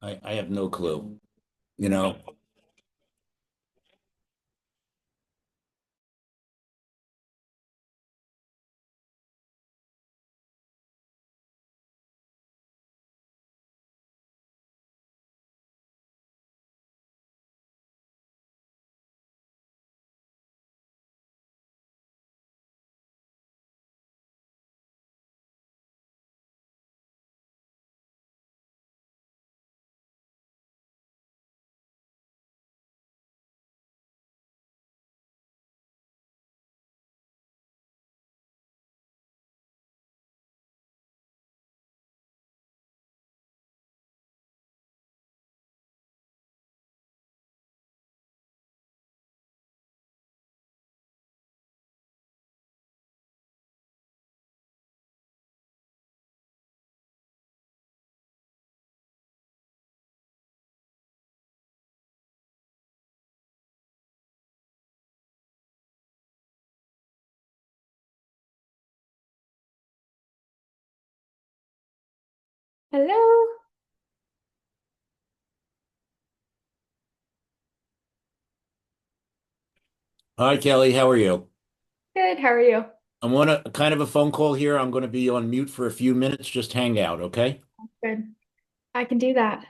I have no clue. You know, Hello. hi Kelly, how are you? Good. How are you? I'm on a kind of a phone call here. I'm going to be on mute for a few minutes. Just hang out, okay? Good. I can do that.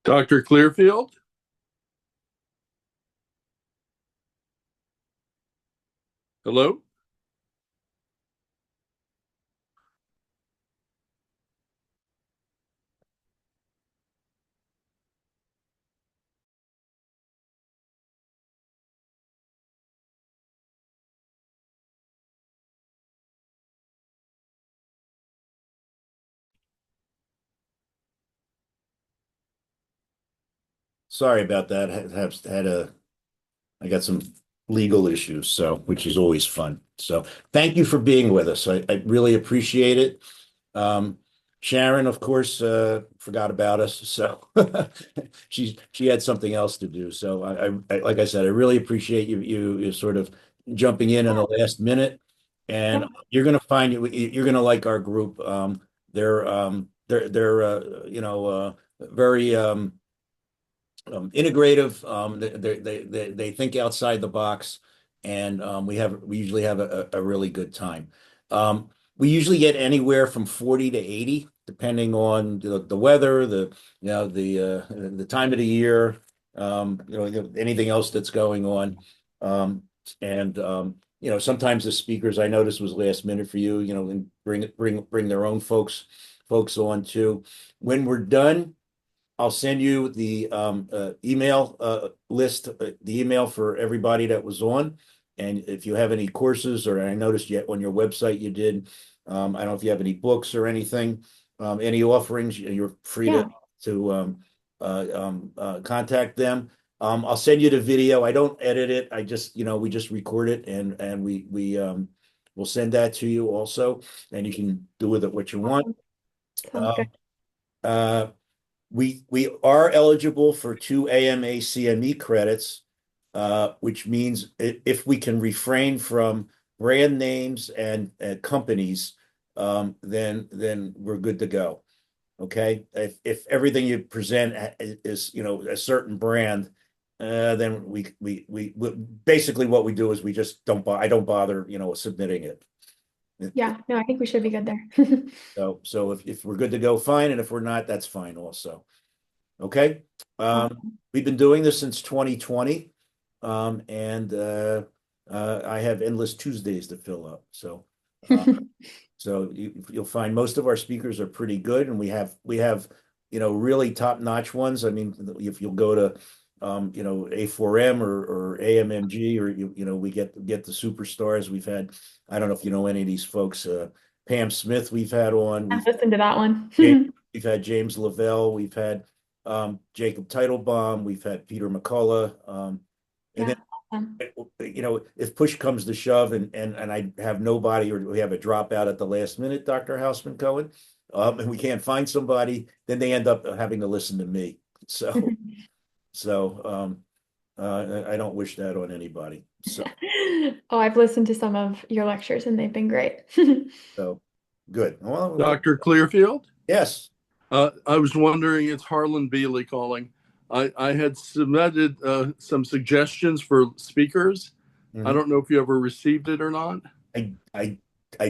Dr. Clearfield, hello. Sorry about that. I got some legal issues, so which is always fun. So thank you for being with us. I really appreciate it. Um, Sharon, of course, forgot about us, so she had something else to do. So like I said, I really appreciate you sort of jumping in the last minute, and Yep. you're gonna like our group. They're very integrative. They think outside the box, and we usually have a really good time. We usually get anywhere from 40 to 80, depending on the weather, the time of the year, anything else that's going on. Um, and sometimes the speakers I noticed was last minute for you, and bring their own folks on too. When we're done, I'll send you the email list, the email for everybody that was on. And if you have any courses, or I noticed yet on your website you did, I don't know if you have any books or anything, any offerings, you're free Yeah. to contact them. I'll send you the video. I don't edit it. I just, we just record it, and we'll send that to you also, and you can do with it what you want. Sounds good. Uh, we are eligible for 2 AMA CME credits, which means if we can refrain from brand names and companies, then we're good to go. Okay, if everything you present is a certain brand, then we basically what we do is we just I don't bother submitting it. Yeah, no, I think we should be good there. So if we're good to go, fine, and if we're not, that's fine also. Okay. We've been doing this since 2020, and I have endless Tuesdays to fill up. So you'll find most of our speakers are pretty good, and we have really top-notch ones. I mean, if you'll go to A4M or AMMG, or we get the superstars. We've had, I don't know if you know any of these folks, Pam Smith we've had on. I've listened to that one. We've had James Lavelle, we've had Jacob Teitelbaum, we've had Peter McCullough, and Yeah, then awesome. if push comes to shove, and I have nobody, or we have a dropout at the last minute, Dr. Houseman Cohen, and we can't find somebody, then they end up having to listen to me. So I don't wish that on anybody. Oh, I've listened to some of your lectures and they've been great. So good. Well, Dr. Clearfield? yes. I was wondering, it's Harlan Beely calling. I had submitted some suggestions for speakers. I don't know if you ever received it or not. I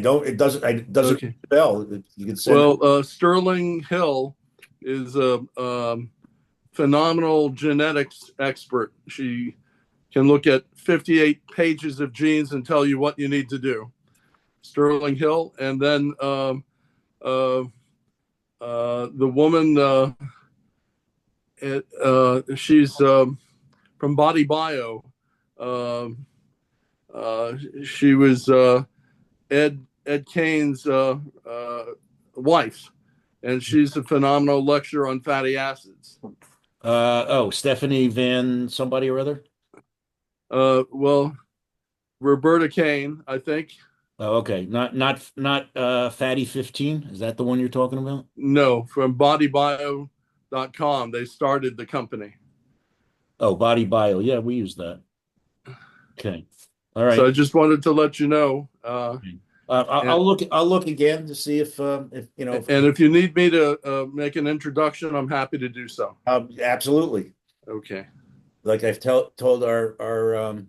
don't. It doesn't Okay. bell. You can send. Well, Sterling Hill is a phenomenal genetics expert. She can look at 58 pages of genes and tell you what you need to do. Sterling Hill, and then the woman, she's from Body Bio. She was Ed Kane's wife, and she's a phenomenal lecturer on fatty acids. Stephanie Van somebody or other. Well, Roberta Kane, I think. Oh, okay. Not Fatty 15. Is that the one you're talking about? No, from bodybio.com. They started the company. Oh, Body Bio. Yeah, we use that. Okay. All right. So I just wanted to let you know. I'll look again to see if And if you need me to make an introduction, I'm happy to do so. Absolutely. Okay. Like I've told our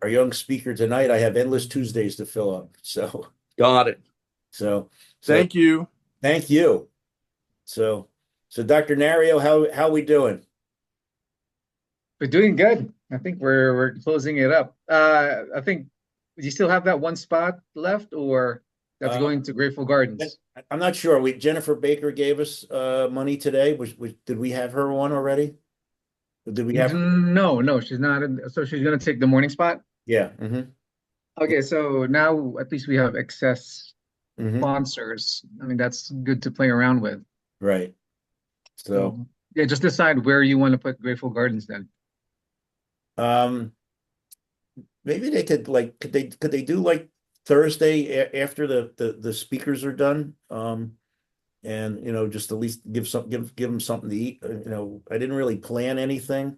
young speaker tonight, I have endless Tuesdays to fill up. So Got it. so Thank you. thank you. So Dr. Nario, how we doing? We're doing good. I think we're closing it up. I think do you still have that one spot left, or that's going to Grateful Gardens? I'm not sure. Jennifer Baker gave us money today. Did we have her on already? Did we have? No, she's not. So she's gonna take the morning spot. Yeah. Okay, so now at least we have excess Mm-hmm. sponsors. I mean, that's good to play around with. Right. So yeah, just decide where you want to put Grateful Gardens then. maybe they could could they do like Thursday after the speakers are done? And just at least give them something to eat. I didn't really plan anything.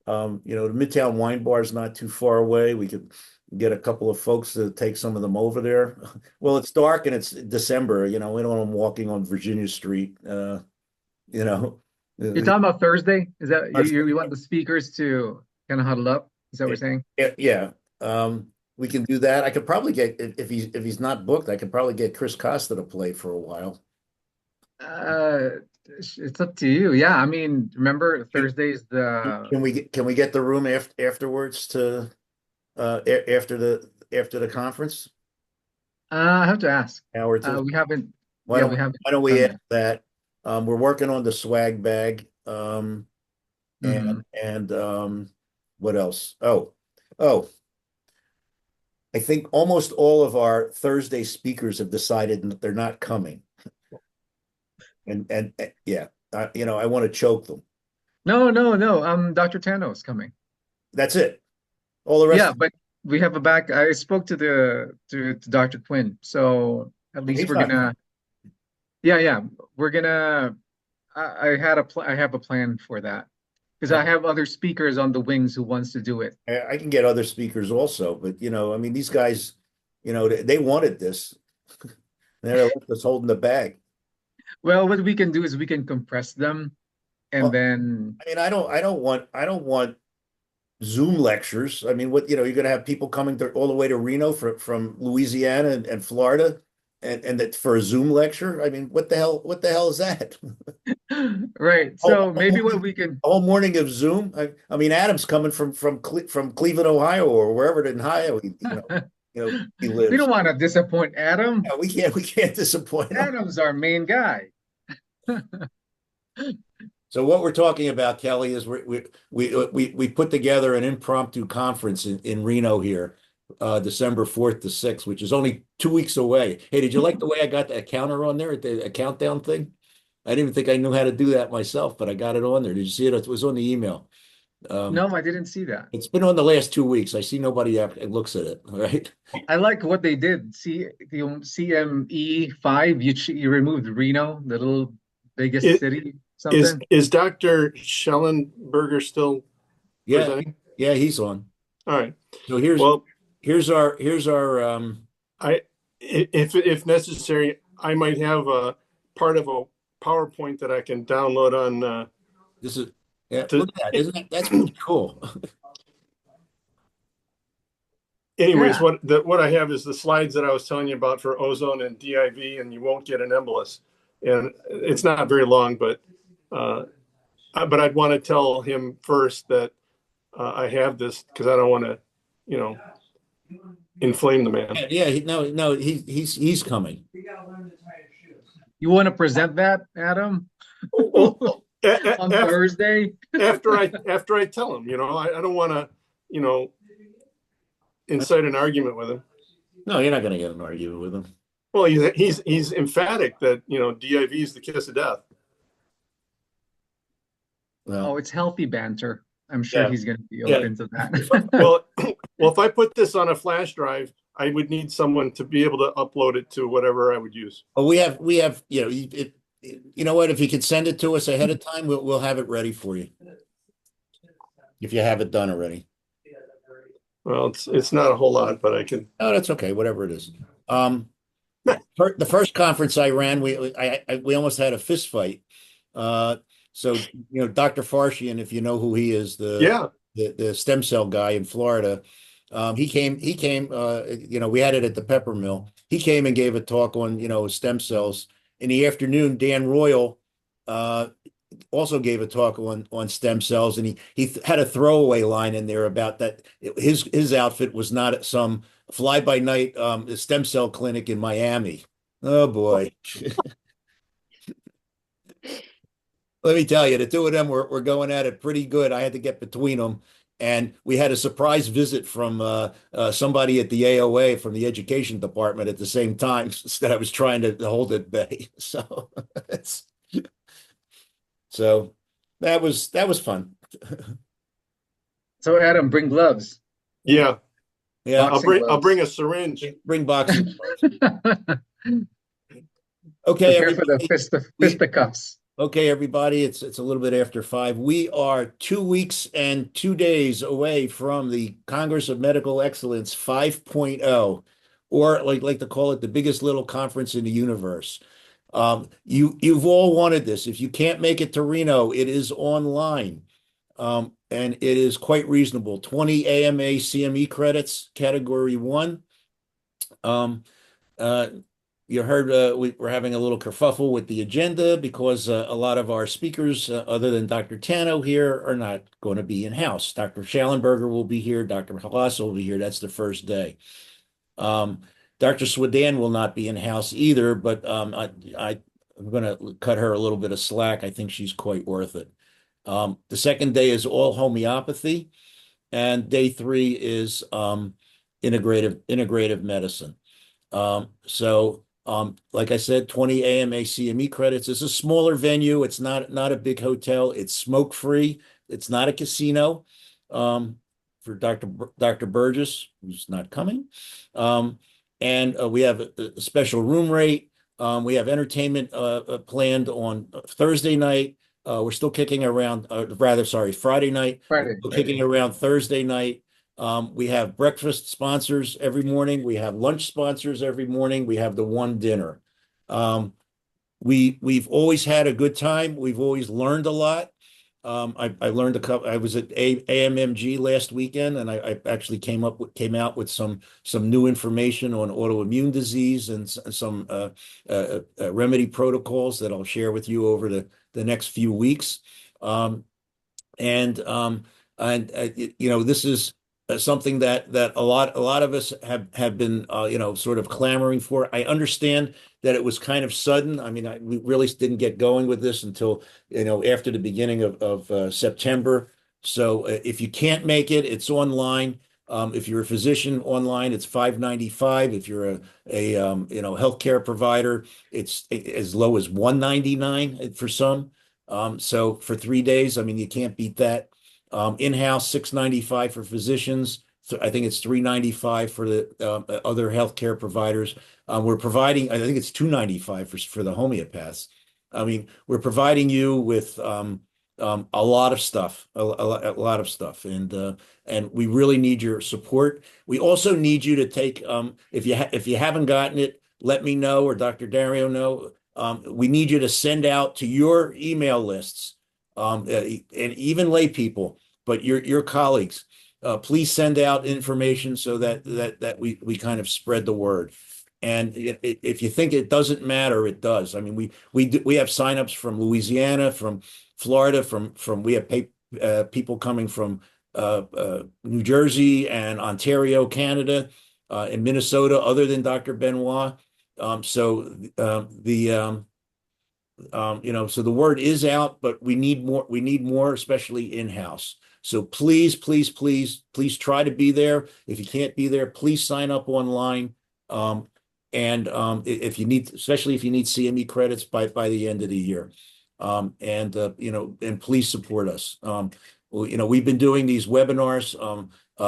The Midtown Wine Bar is not too far away. We could get a couple of folks to take some of them over there. Well, it's dark and it's December. We don't want them walking on Virginia Street. You're talking about Thursday? Is that you want the speakers to kind of huddle up? Is that what you're saying? Yeah. We can do that. I could probably get if he's not booked, I could probably get Chris Costa to play for a while. It's up to you. Yeah, I mean, remember Thursday's the Can we get the room afterwards to? after the conference? I have to ask. Hour or two? We haven't. Why Yeah, don't we haven't why don't done we that. add that? We're working on the swag bag. Hmm. And what else? Oh, I think almost all of our Thursday speakers have decided that they're not coming. And yeah, I want to choke them. No, no, no. Dr. Tano is coming. That's it. All the rest Yeah, but we have a back. I spoke to to Dr. Quinn, so at least he's we're not coming. gonna. Yeah, yeah, we're gonna. I have a plan for that because I have other speakers on the wings who wants to do it. I can get other speakers also, but I mean, these guys, they wanted this. They're left us holding the bag. Well, what we can do is we can compress them and Well, then. I mean, I don't want Zoom lectures. I mean, you're going to have people coming all the way to Reno from Louisiana and Florida, and that for a Zoom lecture. I mean, what the hell is that? Right. Oh, So maybe what we can. a whole morning of Zoom. I mean, Adam's coming from Cleveland, Ohio, or wherever in Ohio he We lives. don't want to disappoint Adam. Yeah, we can't disappoint him. Adam's our main guy. So what we're talking about, Kelly, is we put together an impromptu conference in Reno here, December 4th to 6th, which is only 2 weeks away. Hey, did you like the way I got that counter on there at the countdown thing? I didn't even think I knew how to do that myself, but I got it on there. Did you see it? It was on the email. No, I didn't see that. It's been on the last 2 weeks. I see nobody looks at it, right? I like what they did. See the CME5, you removed Reno, the little biggest Is city, is something. is Dr. Schellenberger still Yeah, presenting? yeah, he's on. All right. So here's Well, here's our I if necessary, I might have a part of a PowerPoint that I can download on. this is yeah, To, look at that. Isn't that's pretty cool. anyways, Yeah. what I have is the slides that I was telling you about for ozone and DIV, and you won't get an embolus. And it's not very long, but I'd want to tell him first that I have this because I don't want to, inflame the man. Yeah, no, he's coming. You want to present that, Adam, Well, on Thursday? after I tell him, I don't want to, incite an argument with him. No, you're not going to get an argument with him. Well, he's emphatic that DIV is the kiss of death. Well, Oh, it's healthy banter. I'm sure Yeah. he's going to be Yeah. open to that. Well, if I put this on a flash drive, I would need someone to be able to upload it to whatever I would use. well, we have you know what? If you could send it to us ahead of time, we'll have it ready for you. If you have it done already. Well, it's not a whole lot, but I can. Oh, that's okay. Whatever it is. The first conference I ran, we almost had a fist fight. So Dr. Farshian, if you know who he is, the stem cell guy in Florida, he came. We had it at the Pepper Mill. He came and gave a talk on stem cells. In the afternoon, Dan Royal also gave a talk on stem cells, and he had a throwaway line in there about that his outfit was not at some fly-by-night stem cell clinic in Miami. Oh boy. Let me tell you, the two of them were going at it pretty good. I had to get between them. And we had a surprise visit from somebody at the AOA from the education department at the same time that I was trying to hold at bay. So that was fun. So Adam, bring gloves. Yeah, Yeah, I'll bring a syringe. bring boxing. Prepare Okay, for the everybody. fisticuffs. Okay, everybody, it's a little bit after 5. We are 2 weeks and 2 days away from the Congress of Medical Excellence 5.0, or like to call it the biggest little conference in the universe. You've all wanted this. If you can't make it to Reno, it is online, and it is quite reasonable. 20 AMA CME credits, Category 1. you heard we're having a little kerfuffle with the agenda because a lot of our speakers, other than Dr. Tano here, are not going to be in-house. Dr. Schallenberger will be here. Dr. Halas will be here. That's the first day. Dr. Swadan will not be in-house either, but I'm going to cut her a little bit of slack. I think she's quite worth it. The second day is all homeopathy, and day 3 is integrative medicine. Like I said, 20 AMA CME credits. It's a smaller venue. It's not a big hotel. It's smoke-free. It's not a casino. For Dr. Burgess, who's not coming. And we have a special room rate. We have entertainment planned on Thursday night. We're still kicking around, Friday night. Friday. We're kicking around Thursday night. We have breakfast sponsors every morning. We have lunch sponsors every morning. We have the one dinner. We've always had a good time. We've always learned a lot. I learned a couple. I was at AMMG last weekend, and I actually came out with some new information on autoimmune disease and some remedy protocols that I'll share with you over the next few weeks. This is something that a lot of us have been sort of clamoring for. I understand that it was kind of sudden. I mean, we really didn't get going with this until after the beginning of September. So if you can't make it, it's online. If you're a physician online, it's $5.95. If you're a healthcare provider, it's as low as $1.99 for some. So for 3 days, I mean, you can't beat that. In-house, $6.95 for physicians. So I think it's $3.95 for the other healthcare providers. We're providing, I think it's $2.95 for the homeopaths. I mean, we're providing you with a lot of stuff, a lot of stuff, and we really need your support. We also need you to take, if you haven't gotten it, let me know or Dr. Dario know. We need you to send out to your email lists, and even lay people, but your colleagues. Please send out information so that we kind of spread the word. And if you think it doesn't matter, it does. I mean, we have signups from Louisiana, from Florida, we have people coming from New Jersey and Ontario, Canada, and Minnesota, other than Dr. Benoit. So the word is out, but we need more. We need more, especially in-house. So please try to be there. If you can't be there, please sign up online. If you need, especially if you need CME credits by the end of the year, and please support us. We've been doing these webinars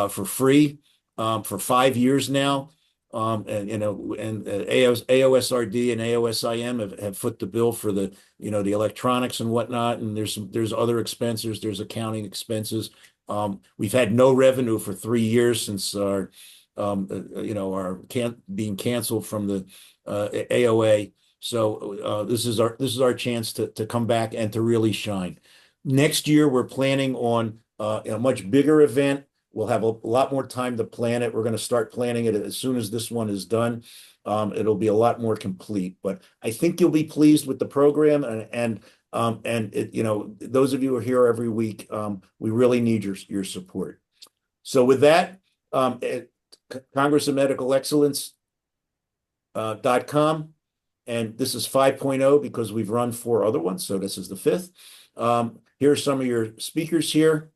for free for 5 years now. AOSRD and AOSIM have foot the bill for the electronics and whatnot. And there's other expenses. There's accounting expenses. We've had no revenue for 3 years since our being canceled from the AOA. So this is our chance to come back and to really shine. Next year, we're planning on a much bigger event. We'll have a lot more time to plan it. We're going to start planning it as soon as this one is done. It'll be a lot more complete. But I think you'll be pleased with the program, and those of you who are here every week, we really need your support. So with that, Congress of Medical Excellence.com, and this is 5.0 because we've run 4 other ones, so this is the 5th. Here are some of your speakers here.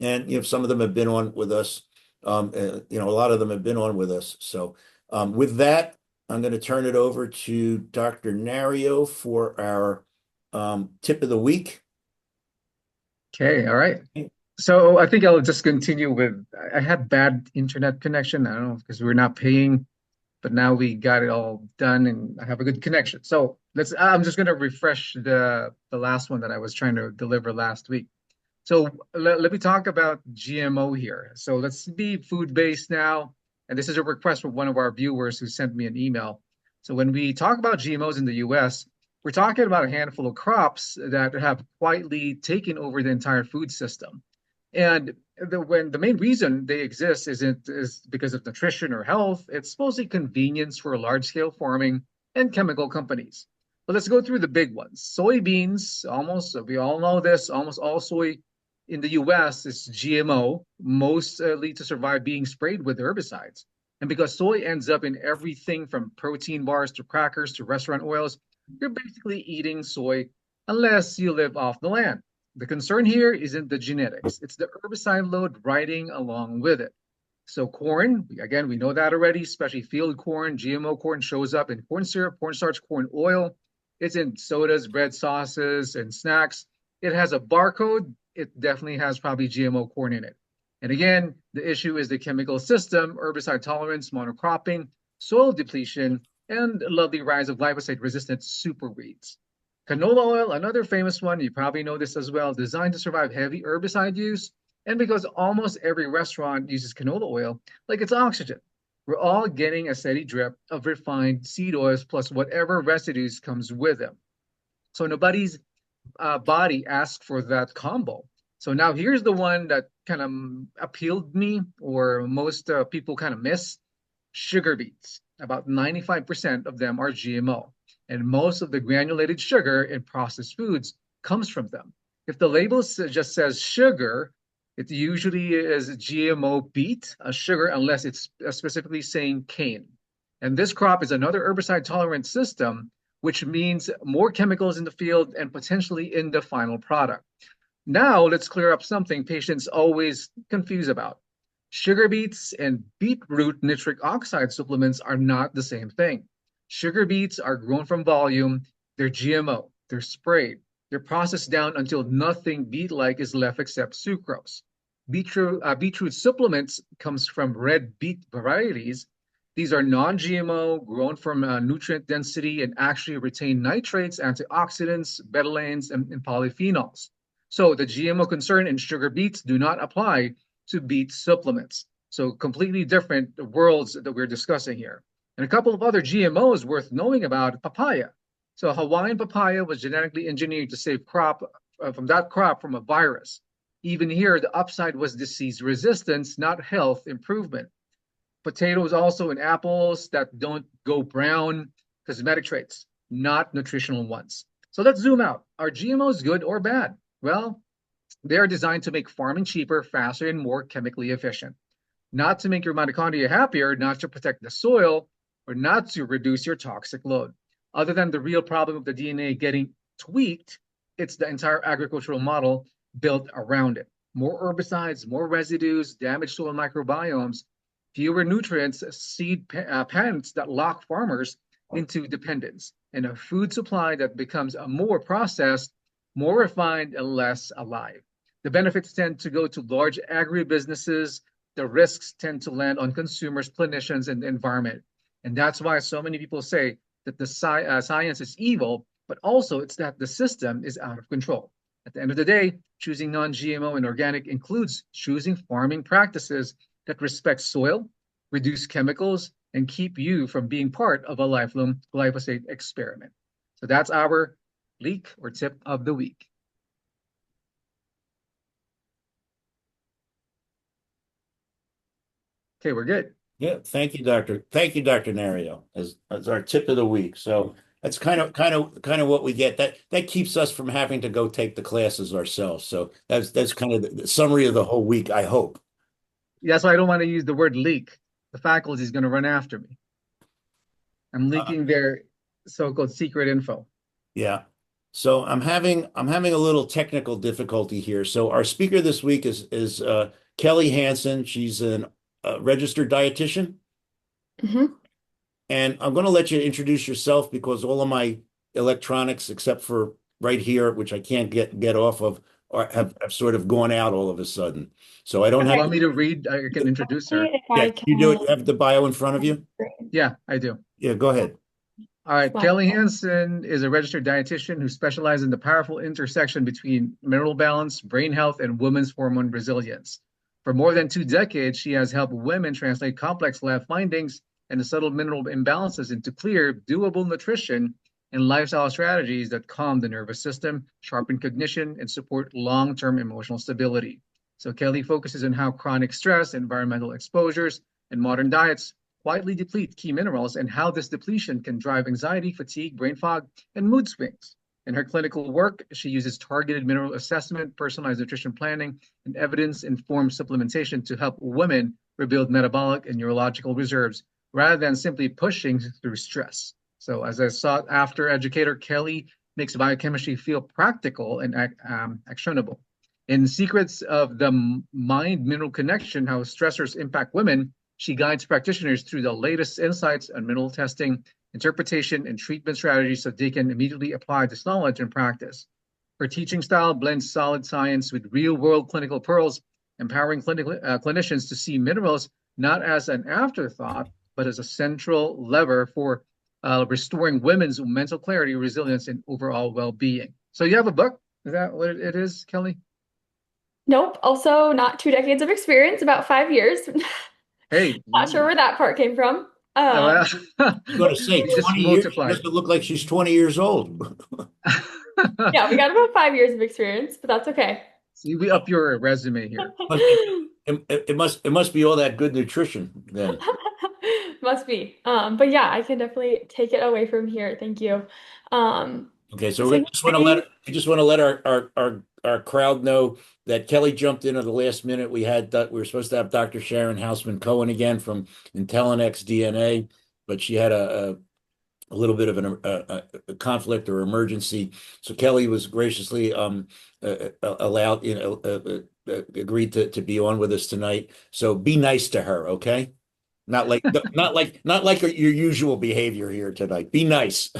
And some of them have been on with us. A lot of them have been on with us. So with that, I'm going to turn it over to Dr. Nario for our tip of the week. Okay, all right. So I think I'll just continue with, I had bad internet connection. I don't know, because we're not paying, but now we got it all done and I have a good connection. So I'm just going to refresh the last one that I was trying to deliver last week. So let me talk about GMO here. So let's be food-based now. And this is a request from one of our viewers who sent me an email. So when we talk about GMOs in the US, we're talking about a handful of crops that have quietly taken over the entire food system. And the main reason they exist is because of nutrition or health. It's mostly convenience for large-scale farming and chemical companies. But let's go through the big ones. Soybeans, we all know this, almost all soy in the US is GMO, mostly to survive being sprayed with herbicides. And because soy ends up in everything from protein bars to crackers to restaurant oils, you're basically eating soy unless you live off the land. The concern here isn't the genetics, it's the herbicide load riding along with it. So corn, again, we know that already, especially field corn, GMO corn shows up in corn syrup, cornstarch, corn oil. It's in sodas, bread, sauces, and snacks. It has a barcode. It definitely has probably GMO corn in it. And again, the issue is the chemical system, herbicide tolerance, monocropping, soil depletion, and the lovely rise of glyphosate-resistant super weeds. Canola oil, another famous one, you probably know this as well, designed to survive heavy herbicide use. And because almost every restaurant uses canola oil, like it's oxygen, we're all getting a steady drip of refined seed oils plus whatever residues comes with them. So nobody's body asked for that combo. So now here's the one that kind of appealed me, or most people kind of miss: sugar beets. About 95% of them are GMO, and most of the granulated sugar in processed foods comes from them. If the label just says sugar, it usually is GMO beet, a sugar, unless it's specifically saying cane. And this crop is another herbicide tolerant system, which means more chemicals in the field and potentially in the final product. Now let's clear up something patients always confuse about. Sugar beets and beetroot nitric oxide supplements are not the same thing. Sugar beets are grown from volume, they're GMO, they're sprayed, they're processed down until nothing beet-like is left except sucrose. Beetroot supplements comes from red beet varieties. These are non-GMO, grown from nutrient density, and actually retain nitrates, antioxidants, betalains, and polyphenols. So the GMO concern in sugar beets do not apply to beet supplements. So completely different worlds that we're discussing here. And a couple of other GMOs worth knowing about: papaya. So Hawaiian papaya was genetically engineered to save that crop from a virus. Even here, the upside was disease resistance, not health improvement. Potatoes also in apples that don't go brown, cosmetic traits, not nutritional ones. So let's zoom out. Are GMOs good or bad? Well, they are designed to make farming cheaper, faster, and more chemically efficient. Not to make your mitochondria happier, not to protect the soil, or not to reduce your toxic load. Other than the real problem of the DNA getting tweaked, it's the entire agricultural model built around it. More herbicides, more residues, damaged soil microbiomes, fewer nutrients, seed patents that lock farmers into dependence, and a food supply that becomes more processed, more refined, and less alive. The benefits tend to go to large agribusinesses. The risks tend to land on consumers, clinicians, and the environment. And that's why so many people say that the science is evil, but also it's that the system is out of control. At the end of the day, choosing non-GMO and organic includes choosing farming practices that respect soil, reduce chemicals, and keep you from being part of a lifelong glyphosate experiment. So that's our leak or tip of the week. Okay, we're good. Yeah, thank you, Doctor. Thank you, Dr. Nario, as our tip of the week. So that's kind of what we get. That keeps us from having to go take the classes ourselves. So that's kind of the summary of the whole week, I hope. That's why I don't want to use the word leak. The faculty is going to run after me. I'm leaking their so-called secret info. Yeah. So I'm having a little technical difficulty here. So our speaker this week is Kelli Hanson. She's a registered dietitian. Mm-hmm. And I'm going to let you introduce yourself because all of my electronics, except for right here, which I can't get off of, have sort of gone out all of a sudden. So I don't You have. want me to read? I can introduce her. Yeah, you do it. You have the bio in front of you? Yeah, I do. Yeah, go ahead. All right, Kelli Hanson is a registered dietitian who specializes in the powerful intersection between mineral balance, brain health, and women's hormone resilience. For more than 2 decades, she has helped women translate complex lab findings and the subtle mineral imbalances into clear, doable nutrition and lifestyle strategies that calm the nervous system, sharpen cognition, and support long-term emotional stability. So Kelli focuses on how chronic stress, environmental exposures, and modern diets quietly deplete key minerals and how this depletion can drive anxiety, fatigue, brain fog, and mood swings. In her clinical work, she uses targeted mineral assessment, personalized nutrition planning, and evidence-informed supplementation to help women rebuild metabolic and neurological reserves rather than simply pushing through stress. So, as a sought after educator, Kelli makes biochemistry feel practical and actionable. In Secrets of the Mind Mineral Connection, How Stressors Impact Women, she guides practitioners through the latest insights on mineral testing, interpretation, and treatment strategies so they can immediately apply this knowledge in practice. Her teaching style blends solid science with real-world clinical pearls, empowering clinicians to see minerals not as an afterthought, but as a central lever for restoring women's mental clarity, resilience, and overall well-being. So you have a book? Is that what it is, Kelli? Nope. Also, not 2 decades of experience, about 5 years. Hey, Not sure where that part came from. well, I was going to say you just 20 years. She multiplied. doesn't look like she's 20 years old. Yeah, we got about 5 years of experience, but that's okay. See, we up your resume here. Must be- it must be all that good nutrition then. Must be. But yeah, I can definitely take it away from here. Thank you. Um, Okay, so so we yeah, just want to let I just want to let our crowd know that Kelli jumped in at the last minute. We were supposed to have Dr. Sharon Houseman Cohen again from Intellinex DNA, but she had a little bit of a conflict or emergency. So Kelli was graciously allowed, agreed to be on with us tonight. So be nice to her, okay? Not like your usual behavior here tonight. Be nice.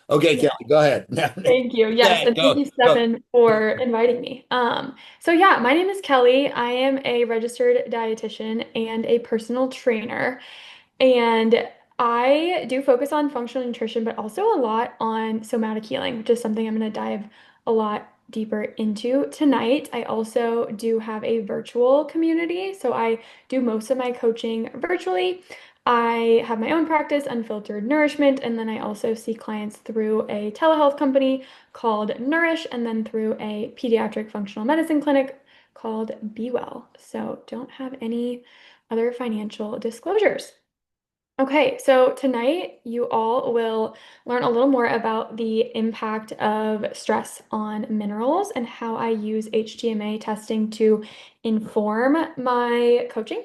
Okay, yeah. Kelli, go ahead. Thank you. Yes, and thank Go, you, go. Stefan, for inviting me. So yeah, my name is Kelli. I am a registered dietitian and a personal trainer. And I do focus on functional nutrition, but also a lot on somatic healing, which is something I'm going to dive a lot deeper into tonight. I also do have a virtual community, so I do most of my coaching virtually. I have my own practice, Unfiltered Nourishment, and then I also see clients through a telehealth company called Nourish, and then through a pediatric functional medicine clinic called Be Well. So don't have any other financial disclosures. Okay, so tonight you all will learn a little more about the impact of stress on minerals and how I use HTMA testing to inform my coaching,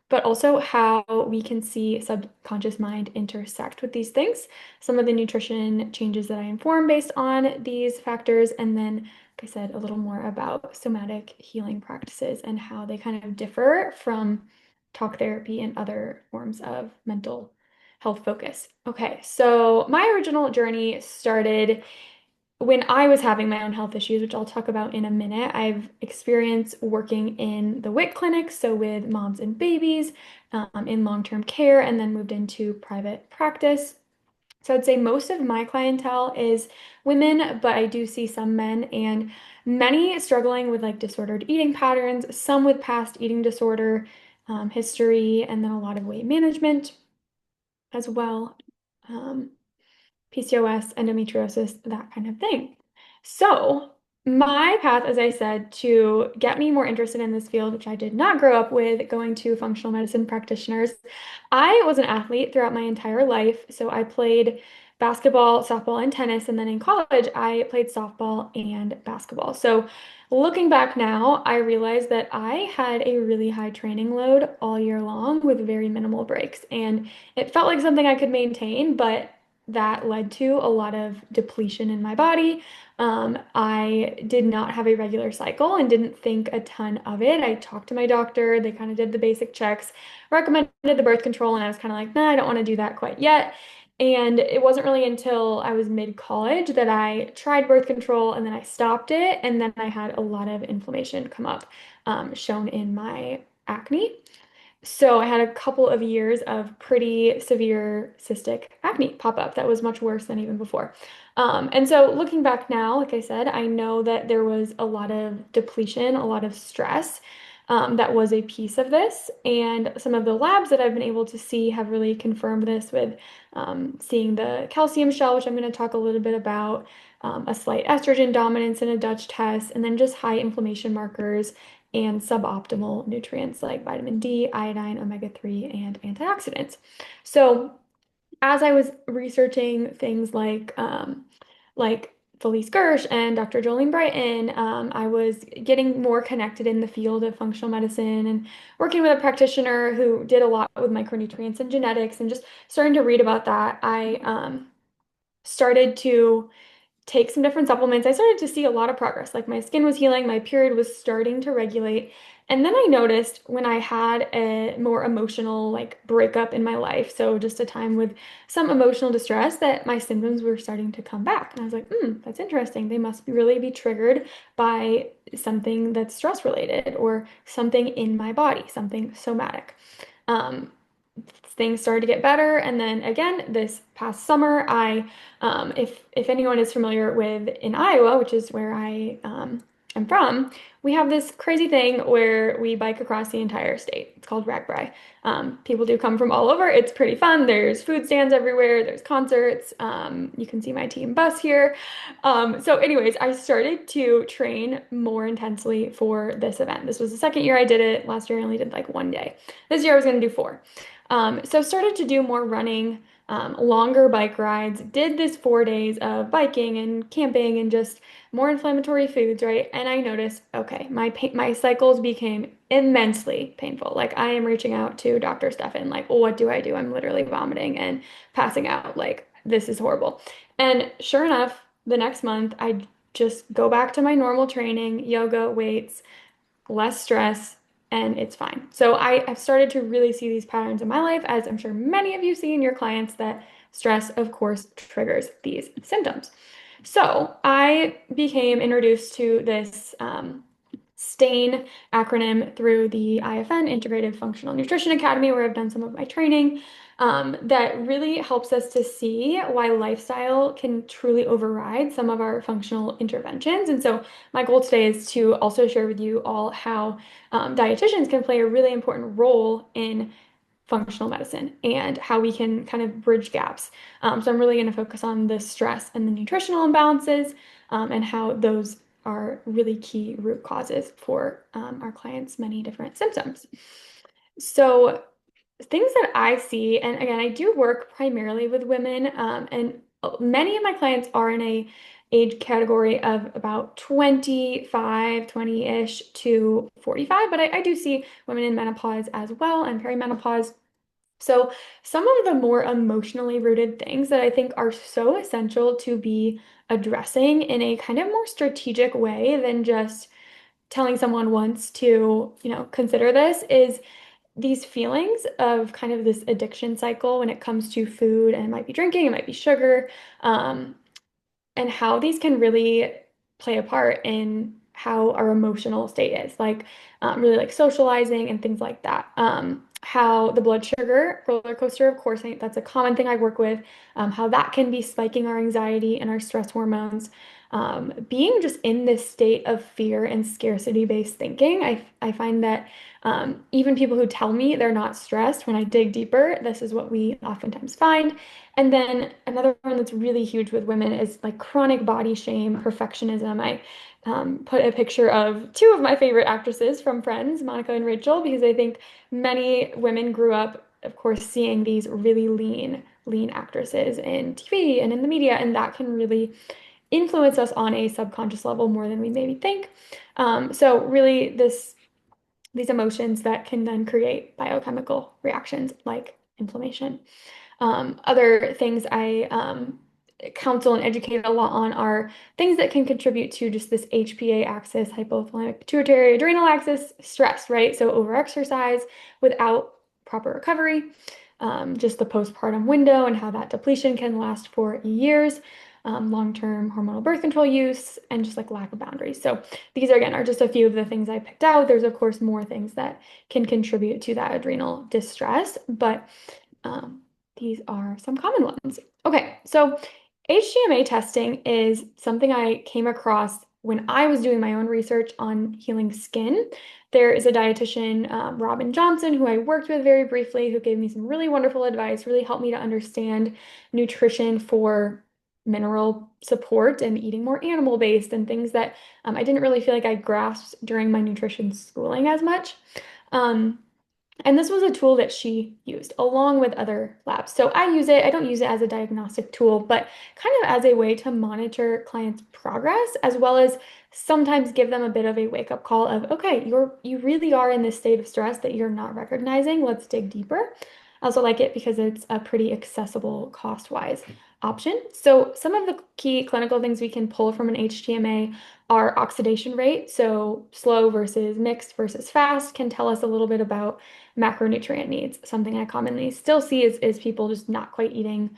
but also how we can see subconscious mind intersect with these things, some of the nutrition changes that I inform based on these factors, and then, like I said, a little more about somatic healing practices and how they kind of differ from talk therapy and other forms of mental health focus. Okay, so my original journey started when I was having my own health issues, which I'll talk about in a minute. I've experienced working in the WIC clinic, so with moms and babies, in long-term care, and then moved into private practice. So I'd say most of my clientele is women, but I do see some men and many struggling with like disordered eating patterns, some with past eating disorder history, and then a lot of weight management as well. Um, PCOS, endometriosis, that kind of thing. So, my path, as I said, to get me more interested in this field, which I did not grow up with, going to functional medicine practitioners, I was an athlete throughout my entire life. So, I played basketball, softball, and tennis. And then in college, I played softball and basketball. So, looking back now, I realized that I had a really high training load all year long with very minimal breaks. And it felt like something I could maintain, but that led to a lot of depletion in my body. I did not have a regular cycle and didn't think a ton of it. I talked to my doctor, they kind of did the basic checks, recommended the birth control, and I was kind of like, nah, I don't want to do that quite yet. And it wasn't really until I was mid-college that I tried birth control and then I stopped it. And then I had a lot of inflammation come up, shown in my acne. So I had a couple of years of pretty severe cystic acne pop up that was much worse than even before. And so looking back now, like I said, I know that there was a lot of depletion, a lot of stress, that was a piece of this. And some of the labs that I've been able to see have really confirmed this with seeing the calcium shell, which I'm going to talk a little bit about, a slight estrogen dominance in a Dutch test, and then just high inflammation markers and suboptimal nutrients like vitamin D, iodine, omega-3, and antioxidants. So as I was researching things like Felice Gersh and Dr. Jolene Brighton, I was getting more connected in the field of functional medicine and working with a practitioner who did a lot with micronutrients and genetics, and just starting to read about that. I started to take some different supplements. I started to see a lot of progress. Like my skin was healing, my period was starting to regulate. And then I noticed when I had a more emotional like breakup in my life, so just a time with some emotional distress, that my symptoms were starting to come back. And I was like, that's interesting. They must really be triggered by something that's stress related or something in my body, something somatic. Um, Things started to get better. And then again, this past summer, if anyone is familiar with in Iowa, which is where I am from, we have this crazy thing where we bike across the entire state. It's called RAGBRAI. People do come from all over. It's pretty fun. There's food stands everywhere. There's concerts. You can see my team bus here. So anyways, I started to train more intensely for this event. This was the second year I did it. Last year I only did like one day. This year I was going to do 4. So started to do more running, longer bike rides, did this 4 days of biking and camping and just more inflammatory foods, right? And I noticed, okay, my cycles became immensely painful. Like I am reaching out to Dr. Stefan, like, well, what do I do? I'm literally vomiting and passing out. Like, this is horrible. And sure enough, the next month, I just go back to my normal training, yoga, weights, less stress, and it's fine. So I have started to really see these patterns in my life, as I'm sure many of you see in your clients, that stress, of course, triggers these symptoms. So I became introduced to this STAIN acronym through the IFN, Integrative Functional Nutrition Academy, where I've done some of my training. That really helps us to see why lifestyle can truly override some of our functional interventions. And so my goal today is to also share with you all how dietitians can play a really important role in functional medicine and how we can kind of bridge gaps. So I'm really going to focus on the stress and the nutritional imbalances, and how those are really key root causes for our clients' many different symptoms. So things that I see, and again, I do work primarily with women, and many of my clients are in a age category of about 25, 20-ish to 45, but I do see women in menopause as well and perimenopause. So some of the more emotionally rooted things that I think are so essential to be addressing in a kind of more strategic way than just telling someone once to, consider this, is these feelings of kind of this addiction cycle when it comes to food, and it might be drinking, it might be sugar, and how these can really play a part in how our emotional state is, like really like socializing and things like that. How the blood sugar roller coaster, of course, that's a common thing I work with, how that can be spiking our anxiety and our stress hormones. Being just in this state of fear and scarcity-based thinking, I find that even people who tell me they're not stressed, when I dig deeper, this is what we oftentimes find. And then another one that's really huge with women is like chronic body shame, perfectionism. I put a picture of 2 of my favorite actresses from Friends, Monica and Rachel, because I think many women grew up, of course, seeing these really lean actresses in TV and in the media, and that can really influence us on a subconscious level more than we maybe think. So really these emotions that can then create biochemical reactions like inflammation. Other things I counsel and educate a lot on are things that can contribute to just this HPA axis, hypothalamic pituitary adrenal axis stress, right? So overexercise without proper recovery, just the postpartum window and how that depletion can last for years, long-term hormonal birth control use, and just like lack of boundaries. So these are, again, are just a few of the things I picked out. There's of course more things that can contribute to that adrenal distress, but these are some common ones. Okay, so HTMA testing is something I came across when I was doing my own research on healing skin. There is a dietitian, Robin Johnson, who I worked with very briefly, who gave me some really wonderful advice, really helped me to understand nutrition for mineral support and eating more animal-based and things that I didn't really feel like I grasped during my nutrition schooling as much. And this was a tool that she used along with other labs. So I use it, I don't use it as a diagnostic tool, but kind of as a way to monitor clients' progress, as well as sometimes give them a bit of a wake-up call of, okay, you really are in this state of stress that you're not recognizing. Let's dig deeper. I also like it because it's a pretty accessible cost-wise option. So some of the key clinical things we can pull from an HTMA are oxidation rate. So slow versus mixed versus fast can tell us a little bit about macronutrient needs. Something I commonly still see is people just not quite eating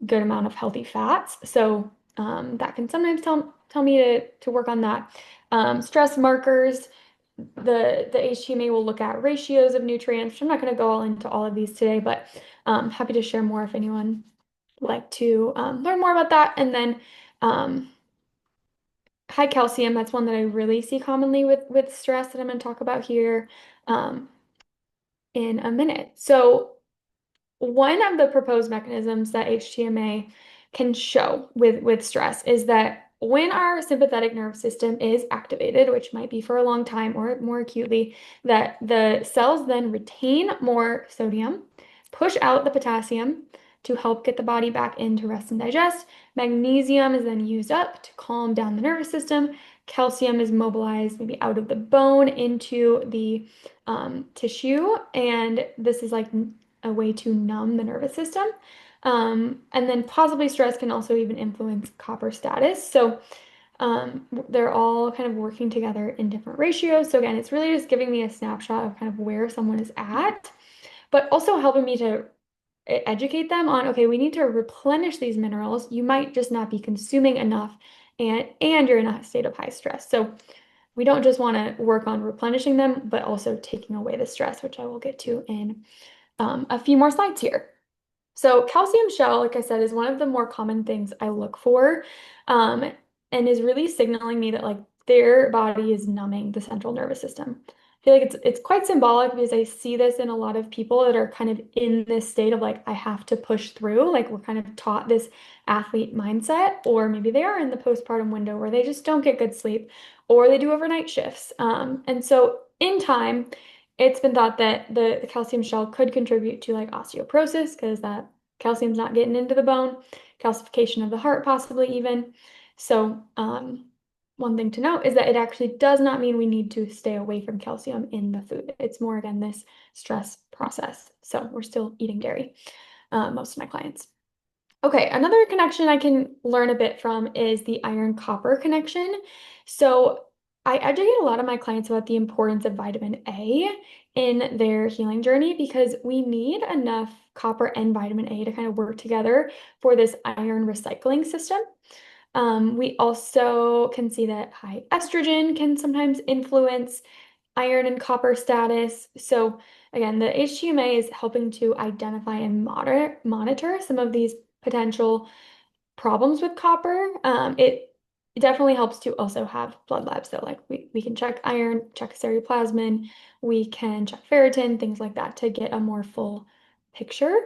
good amount of healthy fats. So that can sometimes tell me to work on that. Stress markers, the HTMA will look at ratios of nutrients. I'm not going to go all into all of these today, but happy to share more if anyone would like to learn more about that. And then high calcium, that's one that I really see commonly with stress that I'm going to talk about here in a minute. So one of the proposed mechanisms that HTMA can show with stress is that when our sympathetic nervous system is activated, which might be for a long time or more acutely, that the cells then retain more sodium, push out the potassium to help get the body back into rest and digest. Magnesium is then used up to calm down the nervous system. Calcium is mobilized maybe out of the bone into the tissue, and this is like a way to numb the nervous system. And then possibly stress can also even influence copper status. So they're all kind of working together in different ratios. So again, it's really just giving me a snapshot of kind of where someone is at, but also helping me to educate them on, okay, we need to replenish these minerals. You might just not be consuming enough and you're in a state of high stress. So we don't just want to work on replenishing them, but also taking away the stress, which I will get to in a few more slides here. So calcium shell, like I said, is one of the more common things I look for, and is really signaling me that like their body is numbing the central nervous system. I feel like it's quite symbolic because I see this in a lot of people that are kind of in this state of like, I have to push through. Like we're kind of taught this athlete mindset, or maybe they are in the postpartum window where they just don't get good sleep, or they do overnight shifts. And so in time, it's been thought that the calcium shell could contribute to like osteoporosis because that calcium's not getting into the bone, calcification of the heart, possibly even. So one thing to note is that it actually does not mean we need to stay away from calcium in the food. It's more, again, this stress process. So we're still eating dairy, most of my clients. Okay, another connection I can learn a bit from is the iron-copper connection. So I educate a lot of my clients about the importance of vitamin A in their healing journey because we need enough copper and vitamin A to kind of work together for this iron recycling system. We also can see that high estrogen can sometimes influence iron and copper status. So again, the HTMA is helping to identify and monitor some of these potential problems with copper. It definitely helps to also have blood labs though. Like we can check iron, check ceruloplasmin, we can check ferritin, things like that to get a more full picture.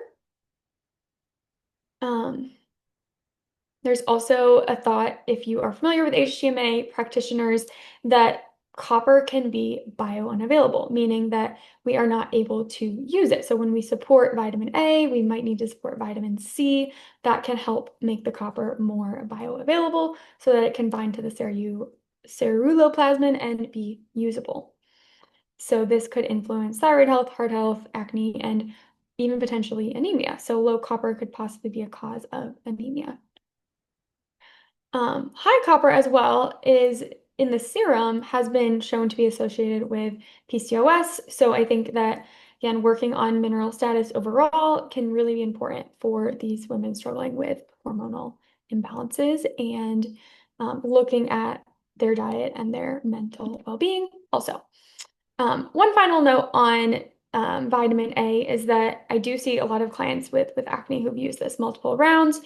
There's also a thought, if you are familiar with HTMA practitioners, that copper can be biounavailable, meaning that we are not able to use it. So when we support vitamin A, we might need to support vitamin C. That can help make the copper more bioavailable so that it can bind to the ceruloplasmin and be usable. So this could influence thyroid health, heart health, acne, and even potentially anemia. So low copper could possibly be a cause of anemia. High copper as well is in the serum has been shown to be associated with PCOS. So I think that, again, working on mineral status overall can really be important for these women struggling with hormonal imbalances and looking at their diet and their mental well-being also. One final note on vitamin A is that I do see a lot of clients with acne who've used this multiple rounds,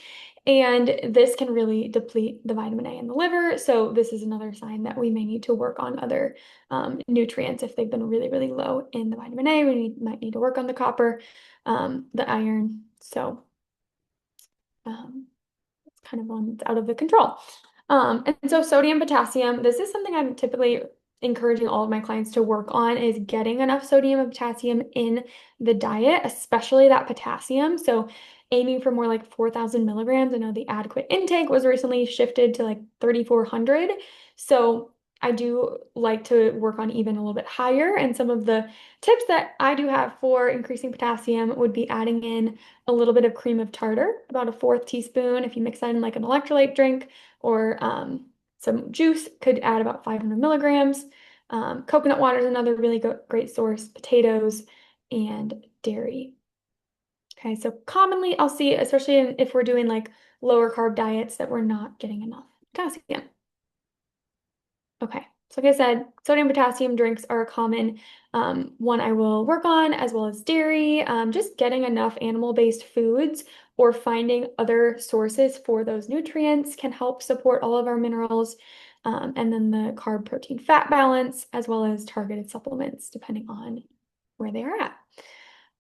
and this can really deplete the vitamin A in the liver. So this is another sign that we may need to work on other nutrients. If they've been really, really low in the vitamin A, might need to work on the copper, the iron. So that's kind of one that's out of the control. And so sodium, potassium, this is something I'm typically encouraging all of my clients to work on, is getting enough sodium and potassium in the diet, especially that potassium. So aiming for more like 4,000 milligrams. I know the adequate intake was recently shifted to like 3,400. So I do like to work on even a little bit higher. And some of the tips that I do have for increasing potassium would be adding in a little bit of cream of tartar, about a fourth teaspoon. If you mix that in like an electrolyte drink, or some juice, could add about 500 milligrams. Coconut water is another really great source, potatoes, and dairy. Okay, so commonly I'll see, especially if we're doing like lower carb diets, that we're not getting enough potassium. Okay, so like I said, sodium potassium drinks are a common one I will work on, as well as dairy. Just getting enough animal-based foods or finding other sources for those nutrients can help support all of our minerals. And then the carb, protein, fat balance, as well as targeted supplements, depending on where they are at.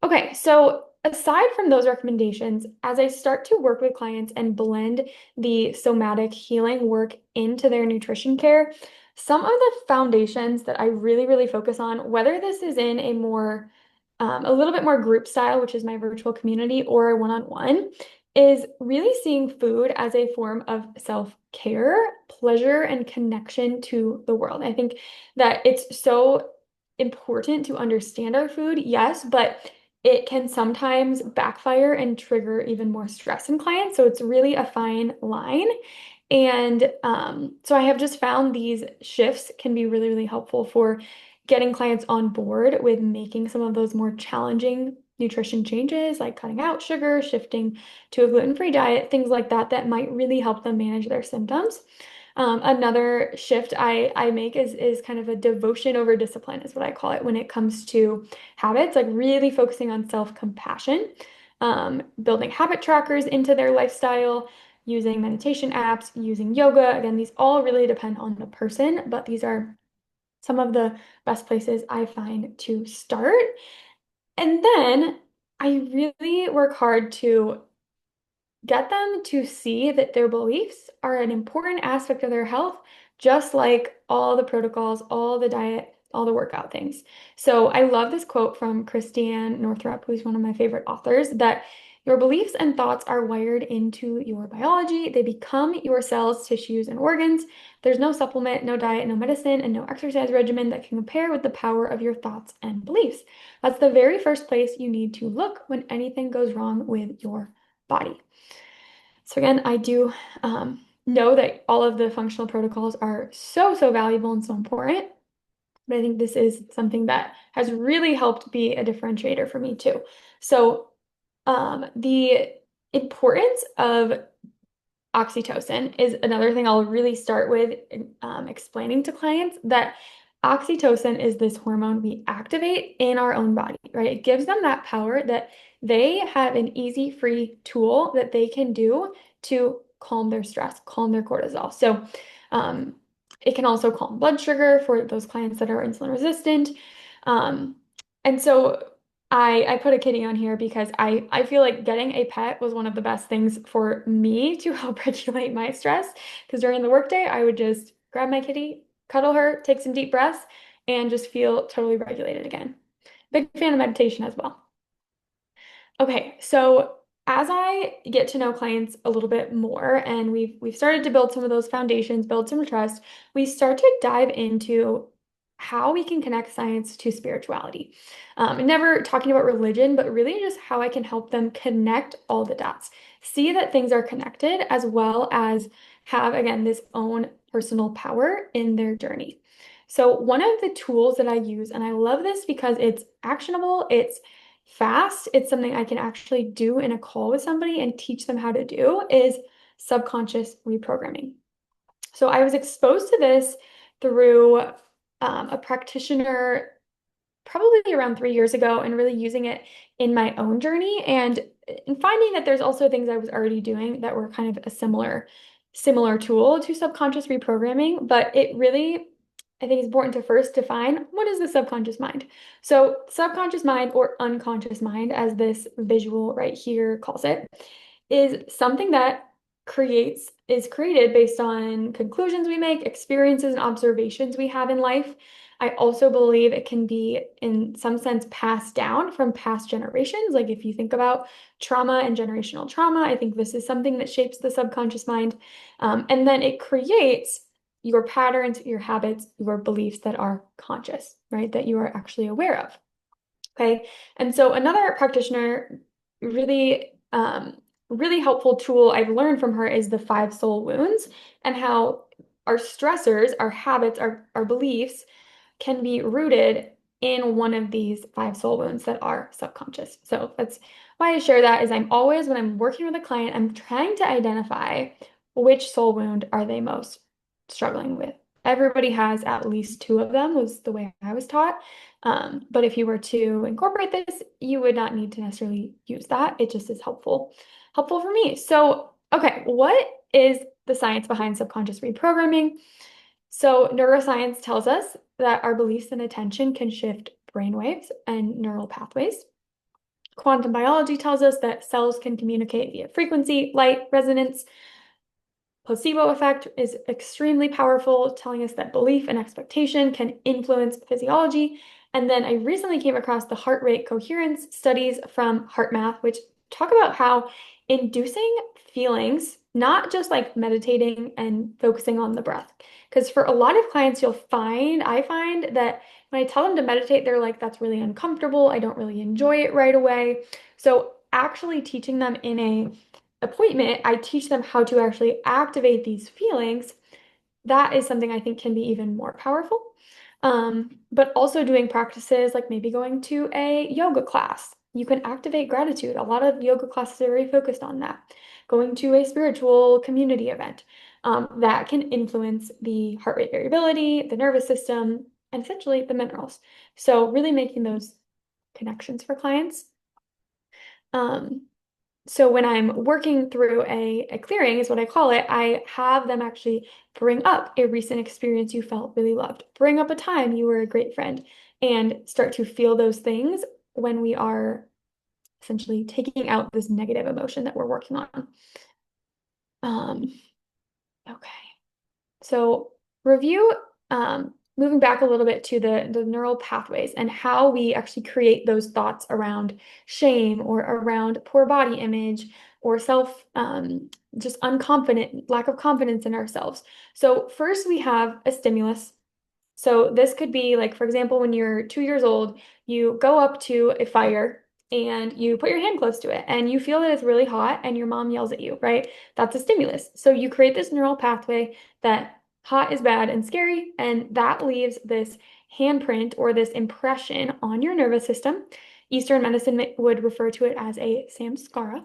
Okay, so aside from those recommendations, as I start to work with clients and blend the somatic healing work into their nutrition care, some of the foundations that I really focus on, whether this is in a more, a little bit more group style, which is my virtual community, or a one-on-one, is really seeing food as a form of self-care, pleasure, and connection to the world. I think that it's so important to understand our food, yes, but it can sometimes backfire and trigger even more stress in clients. So it's really a fine line. And so I have just found these shifts can be really helpful for getting clients on board with making some of those more challenging nutrition changes, like cutting out sugar, shifting to a gluten-free diet, things like that, that might really help them manage their symptoms. Another shift I make is kind of a devotion over discipline, is what I call it, when it comes to habits, like really focusing on self-compassion, building habit trackers into their lifestyle, using meditation apps, using yoga. Again, these all really depend on the person, but these are some of the best places I find to start. And then I really work hard to get them to see that their beliefs are an important aspect of their health, just like all the protocols, all the diet, all the workout things. So I love this quote from Christiane Northrup, who's one of my favorite authors, that your beliefs and thoughts are wired into your biology. They become your cells, tissues, and organs. There's no supplement, no diet, no medicine, and no exercise regimen that can compare with the power of your thoughts and beliefs. That's the very first place you need to look when anything goes wrong with your body. So again, I do know that all of the functional protocols are so valuable and so important, but I think this is something that has really helped be a differentiator for me too. So the importance of oxytocin is another thing I'll really start with explaining to clients, that oxytocin is this hormone we activate in our own body, right? It gives them that power that they have an easy, free tool that they can do to calm their stress, calm their cortisol. So it can also calm blood sugar for those clients that are insulin resistant. And so I put a kitty on here because I feel like getting a pet was one of the best things for me to help regulate my stress. Because during the workday, I would just grab my kitty, cuddle her, take some deep breaths, and just feel totally regulated again. Big fan of meditation as well. Okay, so as I get to know clients a little bit more, and we've started to build some of those foundations, build some trust, we start to dive into how we can connect science to spirituality. And never talking about religion, but really just how I can help them connect all the dots, see that things are connected, as well as have, again, this own personal power in their journey. So one of the tools that I use, and I love this because it's actionable, it's fast, it's something I can actually do in a call with somebody and teach them how to do, is subconscious reprogramming. So I was exposed to this through a practitioner probably around 3 years ago, and really using it in my own journey, and finding that there's also things I was already doing that were kind of a similar tool to subconscious reprogramming. But it really, I think it's important to first define, what is the subconscious mind? So subconscious mind, or unconscious mind, as this visual right here calls it, is something that is created based on conclusions we make, experiences and observations we have in life. I also believe it can be, in some sense, passed down from past generations. Like if you think about trauma and generational trauma, I think this is something that shapes the subconscious mind. And then it creates your patterns, your habits, your beliefs that are conscious, right? That you are actually aware of. Okay. And so another practitioner really, really helpful tool I've learned from her is the 5 soul wounds, and how our stressors, our habits, our beliefs can be rooted in one of these 5 soul wounds that are subconscious. So that's why I share that. Is I'm always, when I'm working with a client, I'm trying to identify which soul wound are they most struggling with. Everybody has at least 2 of them, was the way I was taught. But if you were to incorporate this, you would not need to necessarily use that. It just is helpful for me. So, okay, what is the science behind subconscious reprogramming? So neuroscience tells us that our beliefs and attention can shift brainwaves and neural pathways. Quantum biology tells us that cells can communicate via frequency, light, resonance. Placebo effect is extremely powerful, telling us that belief and expectation can influence physiology. And then I recently came across the heart rate coherence studies from HeartMath, which talk about how inducing feelings, not just like meditating and focusing on the breath. Because for a lot of clients, I find that when I tell them to meditate, they're like, that's really uncomfortable. I don't really enjoy it right away. So actually teaching them in a appointment, I teach them how to actually activate these feelings. That is something I think can be even more powerful. But also doing practices like maybe going to a yoga class. You can activate gratitude. A lot of yoga classes are very focused on that. Going to a spiritual community event, that can influence the heart rate variability, the nervous system, and essentially the minerals. So really making those connections for clients. So when I'm working through a clearing, is what I call it, I have them actually bring up a recent experience you felt really loved. Bring up a time you were a great friend, and start to feel those things when we are essentially taking out this negative emotion that we're working on. Okay. So review, moving back a little bit to the neural pathways and how we actually create those thoughts around shame or around poor body image or just lack of confidence in ourselves. So first we have a stimulus. So this could be like, for example, when you're 2 years old, you go up to a fire and you put your hand close to it and you feel that it's really hot and your mom yells at you, right? That's a stimulus. So you create this neural pathway that hot is bad and scary, and that leaves this handprint or this impression on your nervous system. Eastern medicine would refer to it as a samskara,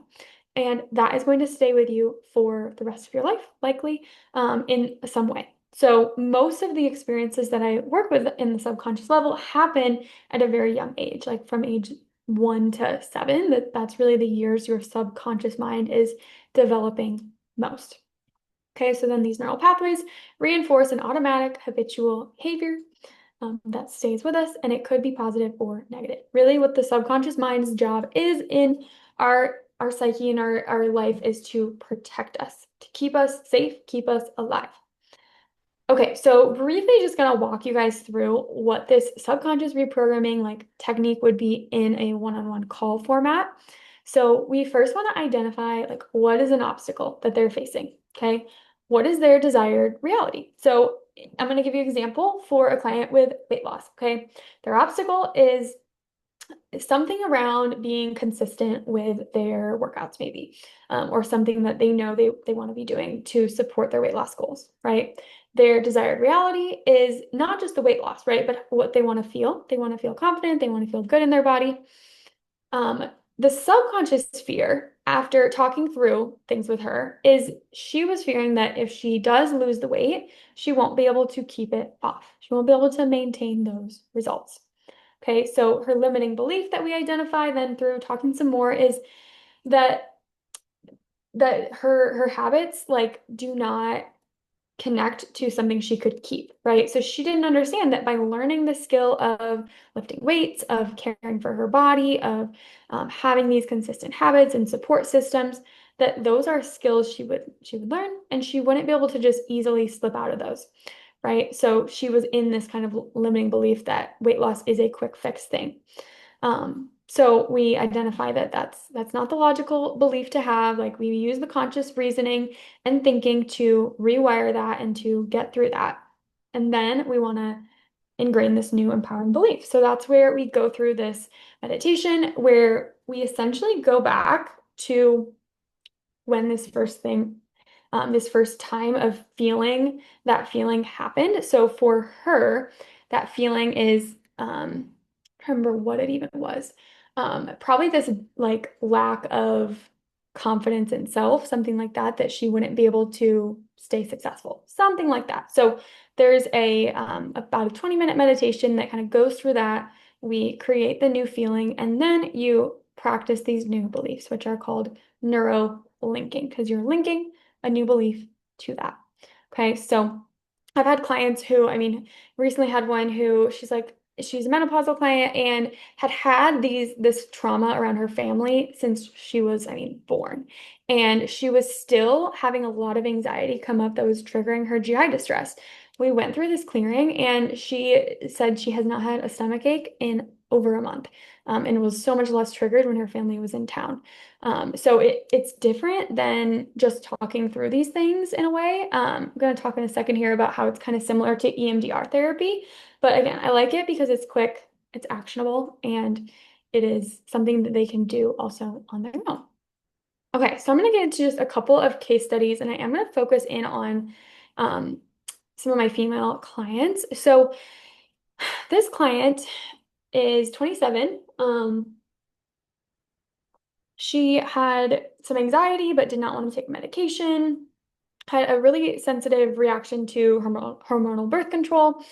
and that is going to stay with you for the rest of your life, likely, in some way. So most of the experiences that I work with in the subconscious level happen at a very young age, like from age 1 to 7. That's really the years your subconscious mind is developing most. Okay, so then these neural pathways reinforce an automatic habitual behavior that stays with us, and it could be positive or negative. Really, what the subconscious mind's job is in our psyche and our life is to protect us, to keep us safe, keep us alive. Okay, so briefly just gonna walk you guys through what this subconscious reprogramming like technique would be in a one-on-one call format. So we first want to identify like what is an obstacle that they're facing, okay? What is their desired reality? So I'm gonna give you an example for a client with weight loss, okay? Their obstacle is something around being consistent with their workouts maybe, or something that they know they want to be doing to support their weight loss goals, right? Their desired reality is not just the weight loss, right? But what they want to feel. They want to feel confident. They want to feel good in their body. The subconscious fear, after talking through things with her, is she was fearing that if she does lose the weight, she won't be able to keep it off. She won't be able to maintain those results. Okay, so her limiting belief that we identify then through talking some more is that her habits like do not connect to something she could keep, right? So she didn't understand that by learning the skill of lifting weights, of caring for her body, of having these consistent habits and support systems, that those are skills she would learn, and she wouldn't be able to just easily slip out of those, right? So she was in this kind of limiting belief that weight loss is a quick fix thing. So we identify that that's not the logical belief to have. Like, we use the conscious reasoning and thinking to rewire that and to get through that. And then we want to ingrain this new empowering belief. So that's where we go through this meditation where we essentially go back to when this first time of feeling, that feeling happened. So for her, that feeling is, I remember what it even was. Probably this like lack of confidence in self, something like that, that she wouldn't be able to stay successful, something like that. So there's about a 20-minute meditation that kind of goes through that. We create the new feeling, and then you practice these new beliefs, which are called neuro linking, because you're linking a new belief to that. Okay, so I've had clients who, I mean, recently had one who she's a menopausal client and had this trauma around her family since she was, I mean, born. And she was still having a lot of anxiety come up that was triggering her GI distress. We went through this clearing, and she said she has not had a stomach ache in over a month, and was so much less triggered when her family was in town. So it's different than just talking through these things in a way. I'm going to talk in a second here about how it's kind of similar to EMDR therapy. But again, I like it because it's quick, it's actionable, and it is something that they can do also on their own. Okay, so I'm going to get into just a couple of case studies, and I am going to focus in on some of my female clients. So this client is 27. She had some anxiety, but did not want to take medication, had a really sensitive reaction to hormonal birth control,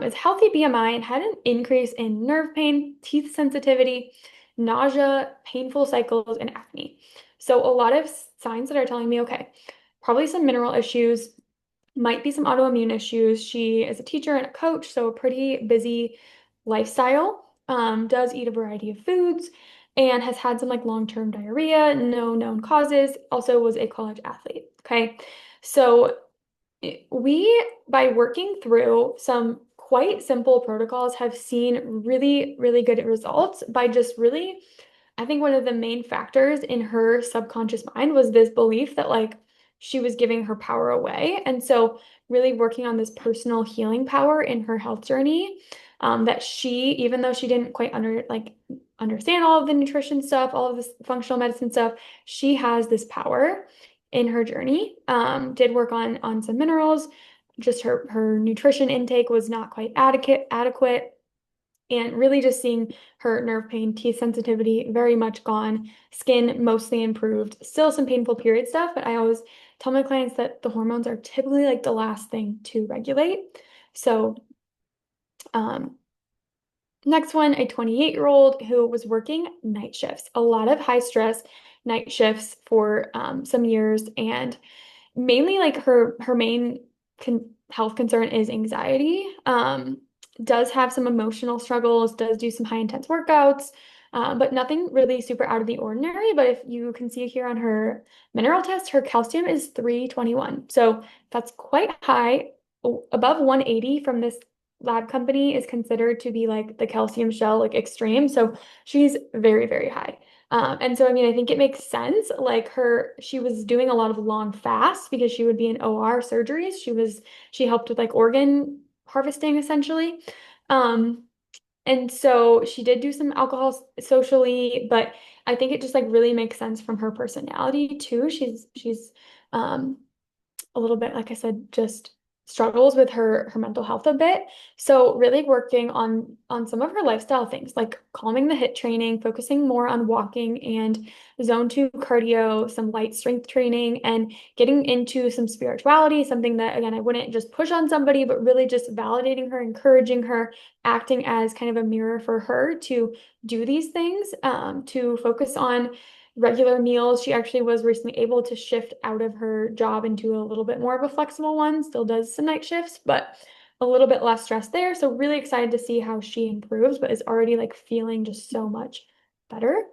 is healthy BMI, and had an increase in nerve pain, teeth sensitivity, nausea, painful cycles, and acne. So a lot of signs that are telling me, okay, probably some mineral issues, might be some autoimmune issues. She is a teacher and a coach, so a pretty busy lifestyle, does eat a variety of foods, and has had some like long-term diarrhea, no known causes, also was a college athlete. Okay, so we, by working through some quite simple protocols, have seen really, really good results by just really, I think one of the main factors in her subconscious mind was this belief that like she was giving her power away. And so really working on this personal healing power in her health journey, that she, even though she didn't quite understand all of the nutrition stuff, all of this functional medicine stuff, she has this power in her journey. Did work on some minerals, just her nutrition intake was not quite adequate. And really just seeing her nerve pain, teeth sensitivity very much gone, skin mostly improved, still some painful period stuff, but I always tell my clients that the hormones are typically like the last thing to regulate. So next one, a 28-year-old who was working night shifts, a lot of high stress night shifts for some years, and mainly like her main health concern is anxiety. Does have some emotional struggles, does do some high intense workouts, but nothing really super out of the ordinary. But if you can see here on her mineral test, her calcium is 321. So that's quite high. Above 180 from this lab company is considered to be like the calcium shell, like extreme. So she's very, very high. And so, I mean, I think it makes sense. Like she was doing a lot of long fasts because she would be in OR surgeries. She helped with like organ harvesting essentially. And so she did do some alcohol socially, but I think it just like really makes sense from her personality too. She's a little bit, like I said, just struggles with her mental health a bit. So really working on some of her lifestyle things, like calming the HIIT training, focusing more on walking and zone 2 cardio, some light strength training, and getting into some spirituality, something that, again, I wouldn't just push on somebody, but really just validating her, encouraging her, acting as kind of a mirror for her to do these things, to focus on regular meals. She actually was recently able to shift out of her job into a little bit more of a flexible one, still does some night shifts, but a little bit less stress there. So really excited to see how she improves, but is already like feeling just so much better.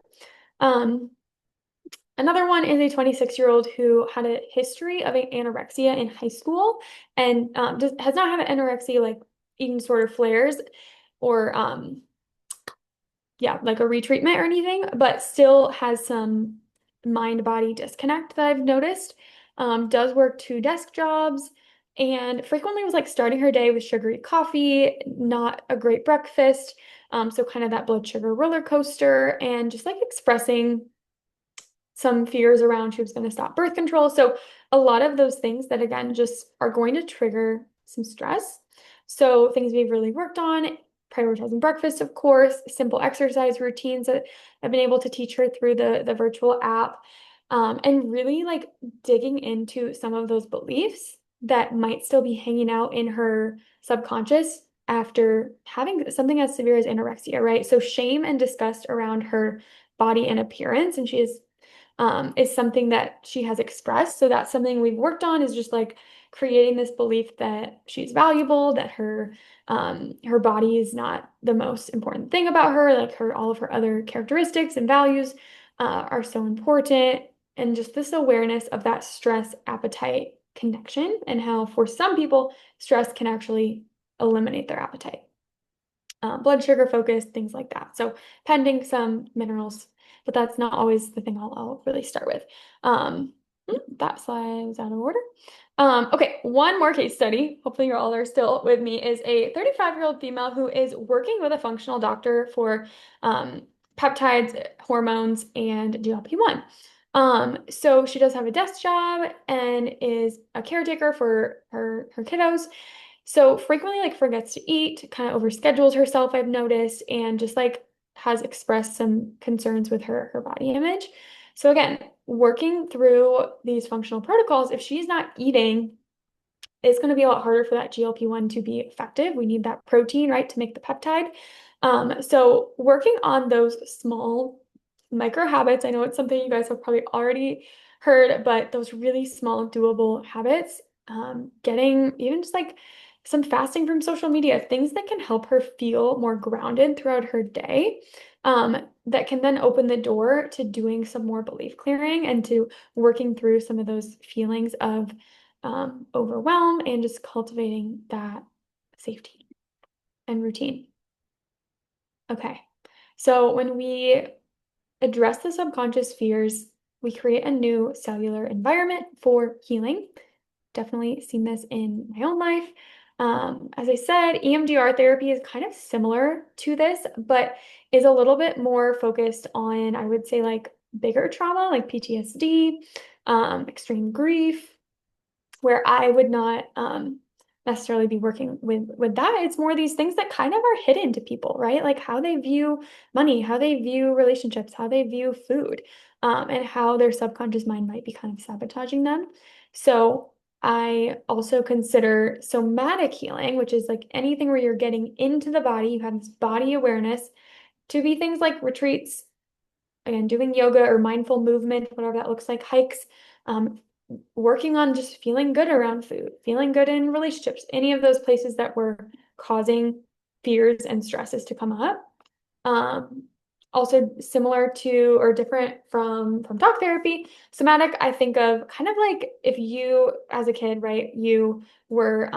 Another one is a 26-year-old who had a history of anorexia in high school and has not had anorexia like eating disorder flares or yeah, like a retreatment or anything, but still has some mind-body disconnect that I've noticed. Does work 2 desk jobs and frequently was like starting her day with sugary coffee, not a great breakfast. So kind of that blood sugar roller coaster and just like expressing some fears around she was going to stop birth control. So a lot of those things that again just are going to trigger some stress. So things we've really worked on, prioritizing breakfast, of course, simple exercise routines that I've been able to teach her through the virtual app, and really like digging into some of those beliefs that might still be hanging out in her subconscious after having something as severe as anorexia, right? So shame and disgust around her body and appearance, and she is something that she has expressed. So that's something we've worked on is just like creating this belief that she's valuable, that her body is not the most important thing about her, like all of her other characteristics and values are so important. And just this awareness of that stress appetite connection and how for some people stress can actually eliminate their appetite. Blood sugar focus, things like that. So pending some minerals, but that's not always the thing I'll really start with. That slide was out of order. Okay, one more case study. Hopefully you all are still with me. Is a 35-year-old female who is working with a functional doctor for peptides, hormones, and GLP-1. So she does have a desk job and is a caretaker for her kiddos. So frequently like forgets to eat, kind of overschedules herself, I've noticed, and just like has expressed some concerns with her body image. So again, working through these functional protocols, if she's not eating, it's going to be a lot harder for that GLP-1 to be effective. We need that protein, right, to make the peptide. So working on those small micro habits, I know it's something you guys have probably already heard, but those really small doable habits, getting even just like some fasting from social media, things that can help her feel more grounded throughout her day, that can then open the door to doing some more belief clearing and to working through some of those feelings of overwhelm and just cultivating that safety and routine. Okay, so when we address the subconscious fears, we create a new cellular environment for healing. Definitely seen this in my own life. As I said, EMDR therapy is kind of similar to this, but is a little bit more focused on, I would say, like bigger trauma, like PTSD, extreme grief, where I would not necessarily be working with that. It's more these things that kind of are hidden to people, right? Like how they view money, how they view relationships, how they view food, and how their subconscious mind might be kind of sabotaging them. So I also consider somatic healing, which is like anything where you're getting into the body, you have this body awareness, to be things like retreats, again, doing yoga or mindful movement, whatever that looks like, hikes, working on just feeling good around food, feeling good in relationships, any of those places that were causing fears and stresses to come up. Also similar to or different from talk therapy, somatic, I think of kind of like if you as a kid, right, you were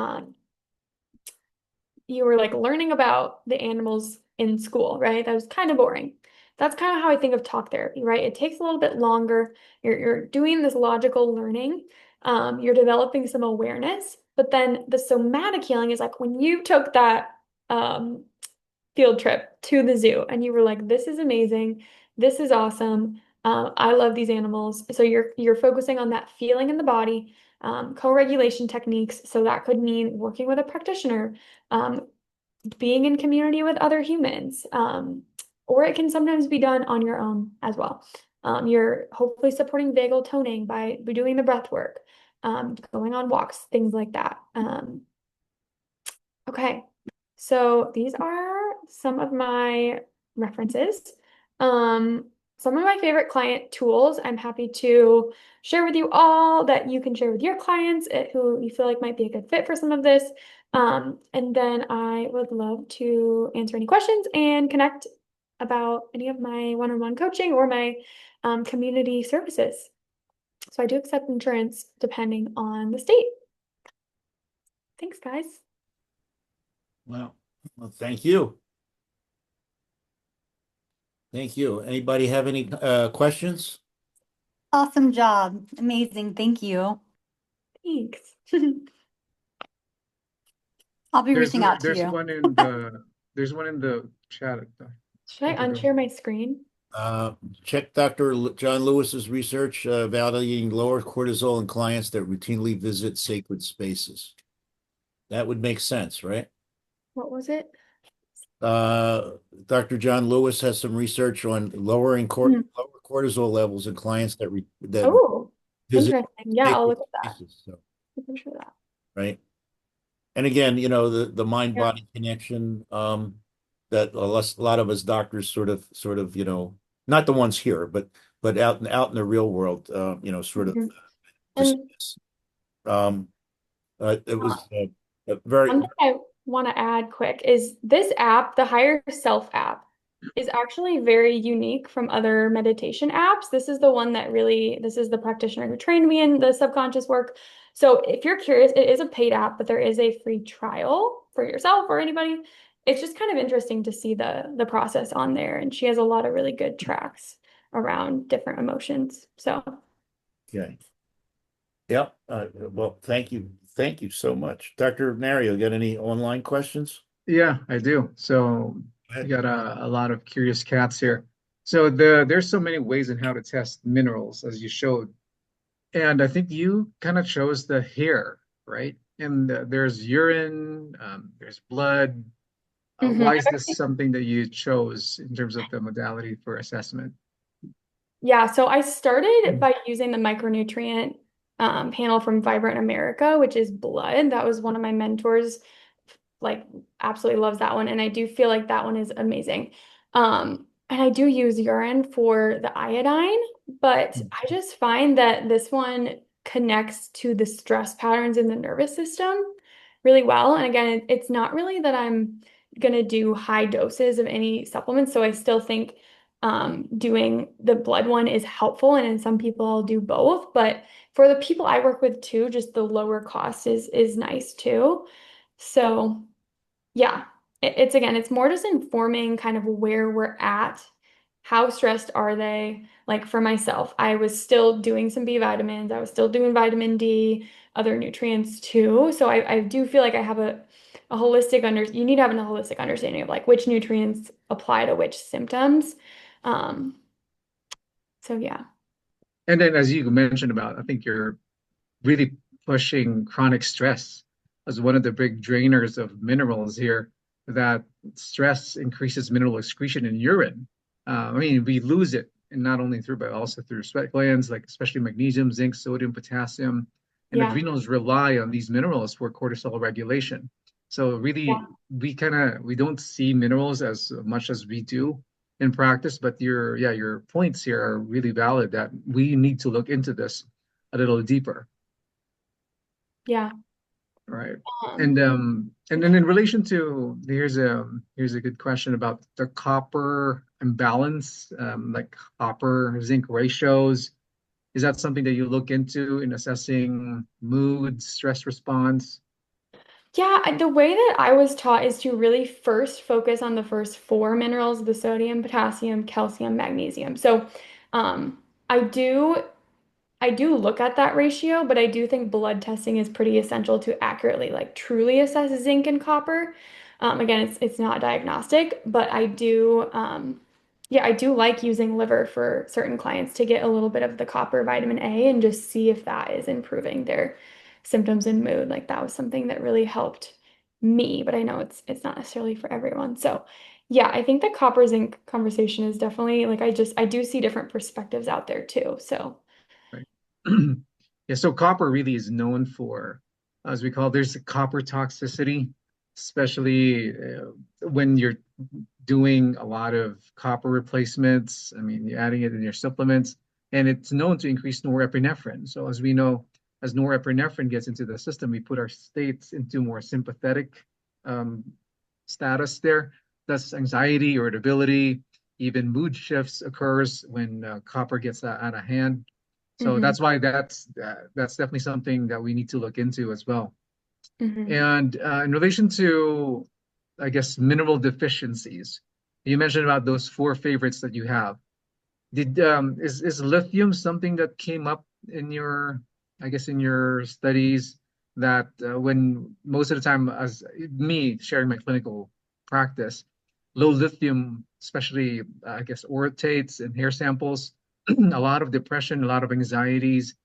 like learning about the animals in school, right? That was kind of boring. That's kind of how I think of talk therapy, right? It takes a little bit longer. You're doing this logical learning. You're developing some awareness, but then the somatic healing is like when you took that field trip to the zoo and you were like, this is amazing. This is awesome. I love these animals. So you're focusing on that feeling in the body, co-regulation techniques. So that could mean working with a practitioner, being in community with other humans, or it can sometimes be done on your own as well. You're hopefully supporting vagal toning by doing the breath work, going on walks, things like that. Okay, so these are some of my references. Some of my favorite client tools I'm happy to share with you all that you can share with your clients who you feel like might be a good fit for some of this. And then I would love to answer any questions and connect about any of my one-on-one coaching or my community services. So I do accept insurance depending on the state. Thanks, guys. Well, thank you. Thank you. Anybody have any questions? Awesome job. Amazing. Thank you. Thanks. I'll be reaching out to There's you. one in the chat. Should I unshare my screen? Check Dr. John Lewis's research evaluating lower cortisol in clients that routinely visit sacred spaces. That would make sense, right? What was it? Dr. John Lewis has some research on lowering lower cortisol levels in clients that Oh, visit interesting. Yeah, I'll sacred look at that. spaces. So, I'm sure that. right. And again, the mind-body connection, that a lot of us doctors sort of, not the ones here, but out in the real world, sort of And discuss. It was a very, one thing I want to add quick is this app, the Higher Self app, is actually very unique from other meditation apps. This is the one that this is the practitioner who trained me in the subconscious work. So if you're curious, it is a paid app, but there is a free trial for yourself or anybody. It's just kind of interesting to see the process on there. And she has a lot of really good tracks around different emotions. So okay. Yeah. Well, thank you. Thank you so much. Dr. Nario, got any online questions? Yeah, I do. So Go we ahead. got a lot of curious cats here. So there's so many ways in how to test minerals, as you showed. And I think you kind of chose the hair, right? And there's urine, there's blood. Why is this something that you chose in terms of the modality for assessment? Yeah, so I started by using the micronutrient panel from Vibrant America, which is blood. That was one of my mentors, like absolutely loves that one. And I do feel like that one is amazing. And I do use urine for the iodine, but I just find that this one connects to the stress patterns in the nervous system really well. And again, it's not really that I'm going to do high doses of any supplements. So I still think doing the blood one is helpful. And in some people, I'll do both. But for the people I work with too, just the lower cost is nice too. So yeah, it's more just informing kind of where we're at, how stressed are they? Like for myself, I was still doing some B vitamins, I was still doing vitamin D, other nutrients too. So I do feel like I have a holistic you need to have a holistic understanding of like which nutrients apply to which symptoms. Um, so yeah. And then, as you mentioned about, I think you're really pushing chronic stress as one of the big drainers of minerals here, that stress increases mineral excretion in urine. I mean, we lose it, and not only through, but also through sweat glands, like especially magnesium, zinc, sodium, potassium. And Yeah. adrenals rely on these minerals for cortisol regulation. So really, we don't see minerals as much as we do in practice, but your points here are really valid that we need to look into this a little deeper. Yeah. Right. Um, And then in relation to here's a good question about the copper imbalance, like copper zinc ratios. Is that something that you look into in assessing mood, stress response? Yeah, the way that I was taught is to really first focus on the first four minerals, the sodium, potassium, calcium, magnesium. So, um, I do I do look at that ratio, but I do think blood testing is pretty essential to accurately, like truly assess zinc and copper. Again, it's not diagnostic, but yeah, I do like using liver for certain clients to get a little bit of the copper vitamin A and just see if that is improving their symptoms and mood. Like that was something that really helped me, but I know it's not necessarily for everyone. So yeah, I think the copper zinc conversation is definitely like I do see different perspectives out there too. So. Right. Yeah, so copper really is known for, as we call, there's a copper toxicity, especially when you're doing a lot of copper replacements. I mean, you're adding it in your supplements, and it's known to increase norepinephrine. So as we know, as norepinephrine gets into the system, we put our states into more sympathetic um, status there. That's anxiety, irritability, even mood shifts occurs when copper gets out of hand. So Hmm. that's why that's definitely something that we need to look into as well. Hmm. And in relation to, I guess, mineral deficiencies, you mentioned about those four favorites that you have. Did is lithium something that came up in your, I guess, in your studies that when most of the time, as me sharing my clinical practice, low lithium, especially I guess orotates and hair samples, a lot of depression, a lot of anxieties,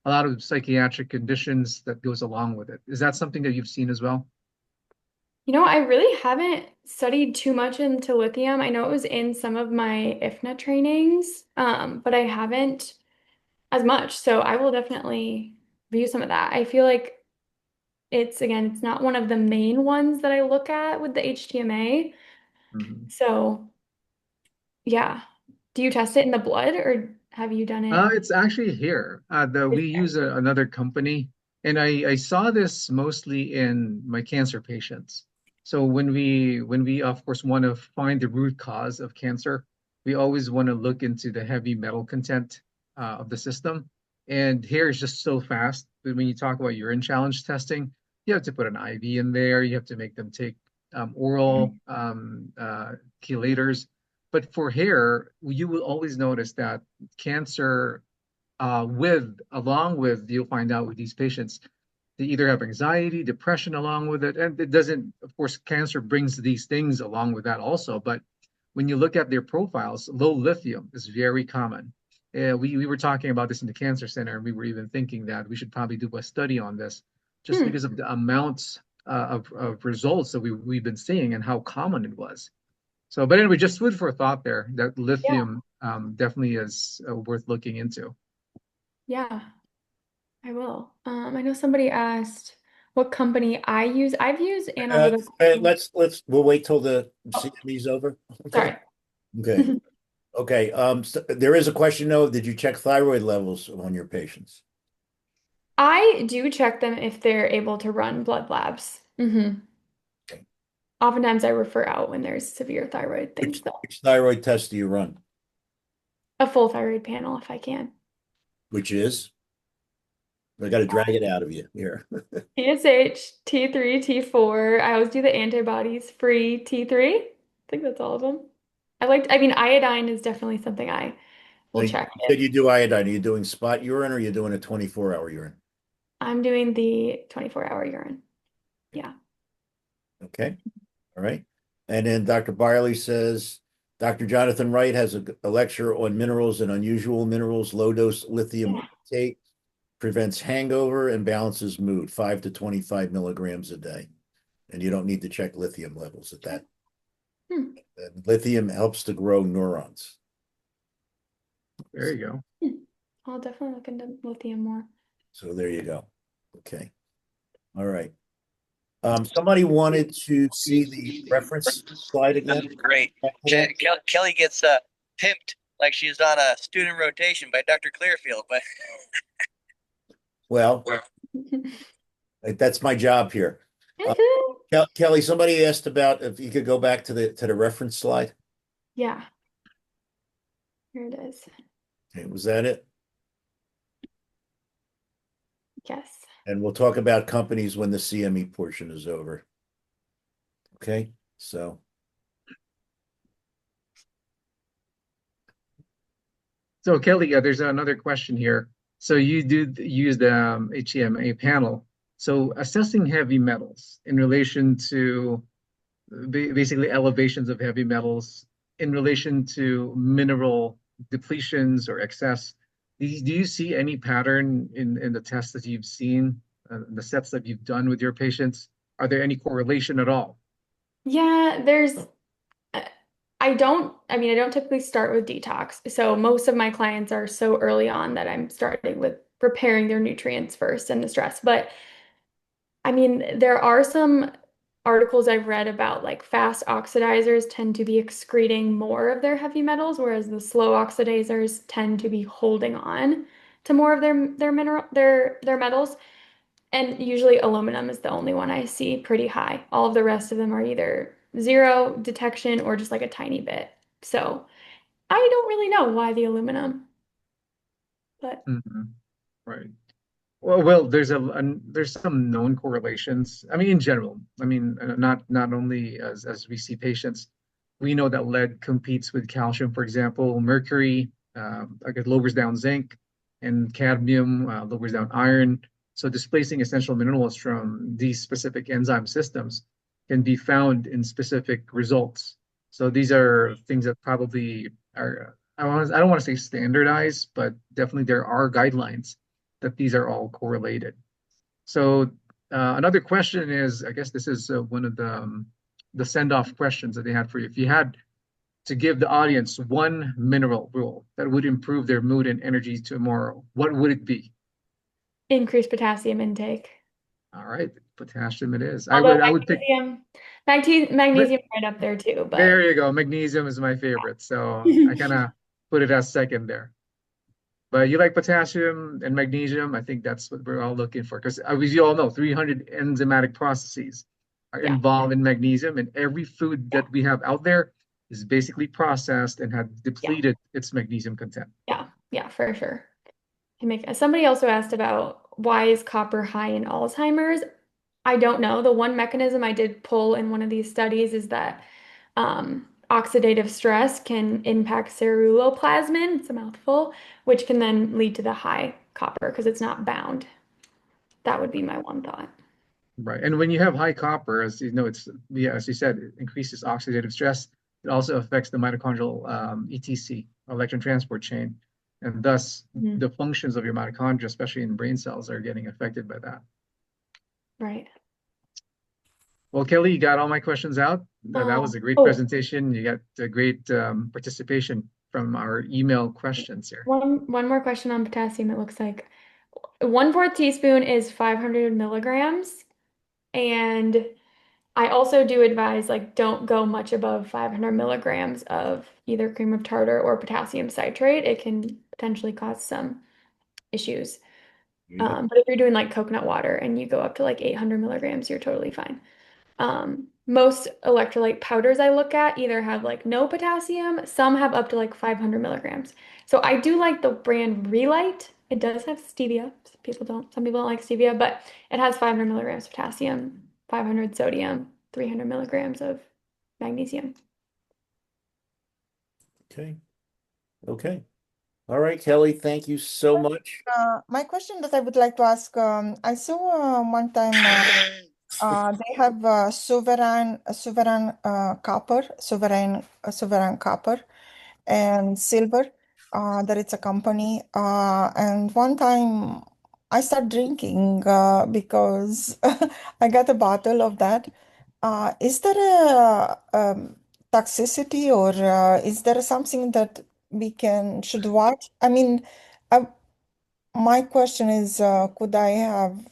a lot of psychiatric conditions that goes along with it. Is that something that you've seen as well? I really haven't studied too much into lithium. I know it was in some of my IFNA trainings, but I haven't as much. So I will definitely view some of that. I feel like it's not one of the main ones that I look at with the HTMA. Mhm. So yeah. Do you test it in the blood or have you done it? It's actually here. We use another company, and I saw this mostly in my cancer patients. So when we of course want to find the root cause of cancer, we always want to look into the heavy metal content of the system. And here is just so fast. But when you talk about urine challenge testing, you have to put an IV in there. You have to make them take oral chelators. But for hair, you will always notice that cancer along with you'll find out with these patients they either have anxiety depression along with it, and it doesn't, of course, cancer brings these things along with that also, but when you look at their profiles, low lithium is very common. We were talking about this in the cancer center, and we were even thinking that we should probably do a study on this just Hmm. because of the amounts of results that we've been seeing and how common it was. So, but anyway, just food for thought there. That Yeah. lithium definitely is worth looking into. Yeah, I will. I know somebody asked what company I use. I've used analytical. We'll wait till the Oh, CME's over. Okay. sorry. Okay. Okay. There is a question though. Did you check thyroid levels on your patients? I do check them if they're able to run blood labs. Okay. Oftentimes I refer out when there's severe thyroid things though. Which thyroid test do you run? A full thyroid panel if I can. Which is? I got to drag it out of you here. TSH, T3, T4. I always do the antibodies free T3. I think that's all of them. I mean, iodine is definitely something I So will you check said if you do iodine. Are you doing spot urine or are you doing a 24-hour urine? I'm doing the 24-hour urine. Yeah. Okay. All right. And then Dr. Byerly says, Dr. Jonathan Wright has a lecture on minerals and unusual minerals, low dose lithium orotate, prevents hangover and balances mood, 5 to 25 milligrams a day. And you don't need to check lithium levels at that. Hmm. And lithium helps to grow neurons. There you go. Hmm. I'll definitely look into lithium more. So there you go. Okay. All right. Somebody wanted to see the reference slide again. Great. Kelly gets pimped like she's on a student rotation by Dr. Clearfield, but Well, that's my job here. Kelly, somebody asked about if you could go back to the reference slide. Yeah, here it is. Okay, was that it? Yes. And we'll talk about companies when the CME portion is over. Okay, so So Kelly, there's another question here. So you do use the HEMA panel. So assessing heavy metals in relation to basically elevations of heavy metals in relation to mineral depletions or excess. Do you see any pattern in the tests that you've seen, the sets that you've done with your patients? Are there any correlation at all? Yeah, uh, I don't typically start with detox. So most of my clients are so early on that I'm starting with preparing their nutrients first and the stress. But I mean, there are some articles I've read about like fast oxidizers tend to be excreting more of their heavy metals, whereas the slow oxidizers tend to be holding on to more of their metals. And usually aluminum is the only one I see pretty high. All of the rest of them are either zero detection or just like a tiny bit. So I don't really know why the aluminum, but Right. Well, there's some known correlations. I mean, in general. I mean, not only as we see patients, we know that lead competes with calcium, for example. Mercury, like it lowers down zinc, and cadmium lowers down iron. So displacing essential minerals from these specific enzyme systems can be found in specific results. So these are things that probably are, I don't want to say standardized, but definitely there are guidelines that these are all correlated. So another question is, I guess this is one of the send-off questions that they had for you. If you had to give the audience one mineral rule that would improve their mood and energy tomorrow, what would it be? increased potassium intake. All right, potassium it is. Although I would pick. magnesium right up there too, but There you go. Magnesium is my favorite, so I kind of put it as second there. But you like potassium and magnesium. I think that's what we're all looking for. Because as you all know, 300 enzymatic processes are Yeah. involved in magnesium, and every food that we have out there is basically processed and had depleted its magnesium content. yeah, for sure. Somebody also asked about why is copper high in Alzheimer's? I don't know. The one mechanism I did pull in one of these studies is that oxidative stress can impact ceruloplasmin, it's a mouthful, which can then lead to the high copper because it's not bound. That would be my one thought. Right. And when you have high copper, as you know, as you said, it increases oxidative stress. It also affects the mitochondrial ETC, electron transport chain. And thus, the functions of your mitochondria, especially in brain cells, are getting affected by that. Right. Well, Kelli, you got all my questions out. That was a great presentation. You got a great participation from our email questions here. One more question on potassium. It looks like 1/4 teaspoon is 500 milligrams. And I also do advise, like, don't go much above 500 milligrams of either cream of tartar or potassium citrate. It can potentially cause some issues. But if you're doing like coconut water and you go up to like 800 milligrams, you're totally fine. Most electrolyte powders I look at either have like no potassium, some have up to like 500 milligrams. So I do like the brand Relight. It does have stevia. Some people don't like stevia, but it has 500 milligrams of potassium, 500 sodium, 300 milligrams of magnesium. Okay. All right, Kelli, thank you so much. My question that I would like to ask, I saw one time they have sovereign copper and silver. That it's a company. And one time I started drinking because I got a bottle of that. Is there a toxicity or is there something that we should watch? I mean, I, my question is, could I have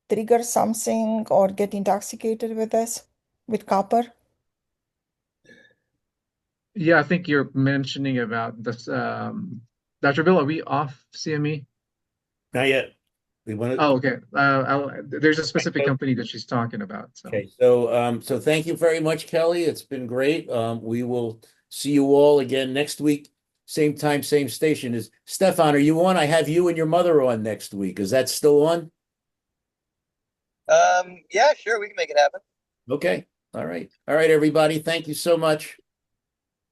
triggered something or get intoxicated with this, with copper? Yeah, I think you're mentioning about this. Dr. Bill, are we off CME? Not yet. We want to. Oh, okay. There's a specific company that she's talking about. So. Okay, so thank you very much, Kelli. It's been great. We will see you all again next week, same time, same station. Is Stefan, are you on? I have you and your mother on next week. Is that still on? Yeah, sure, we can make it happen. Okay. All right, everybody. Thank you so much.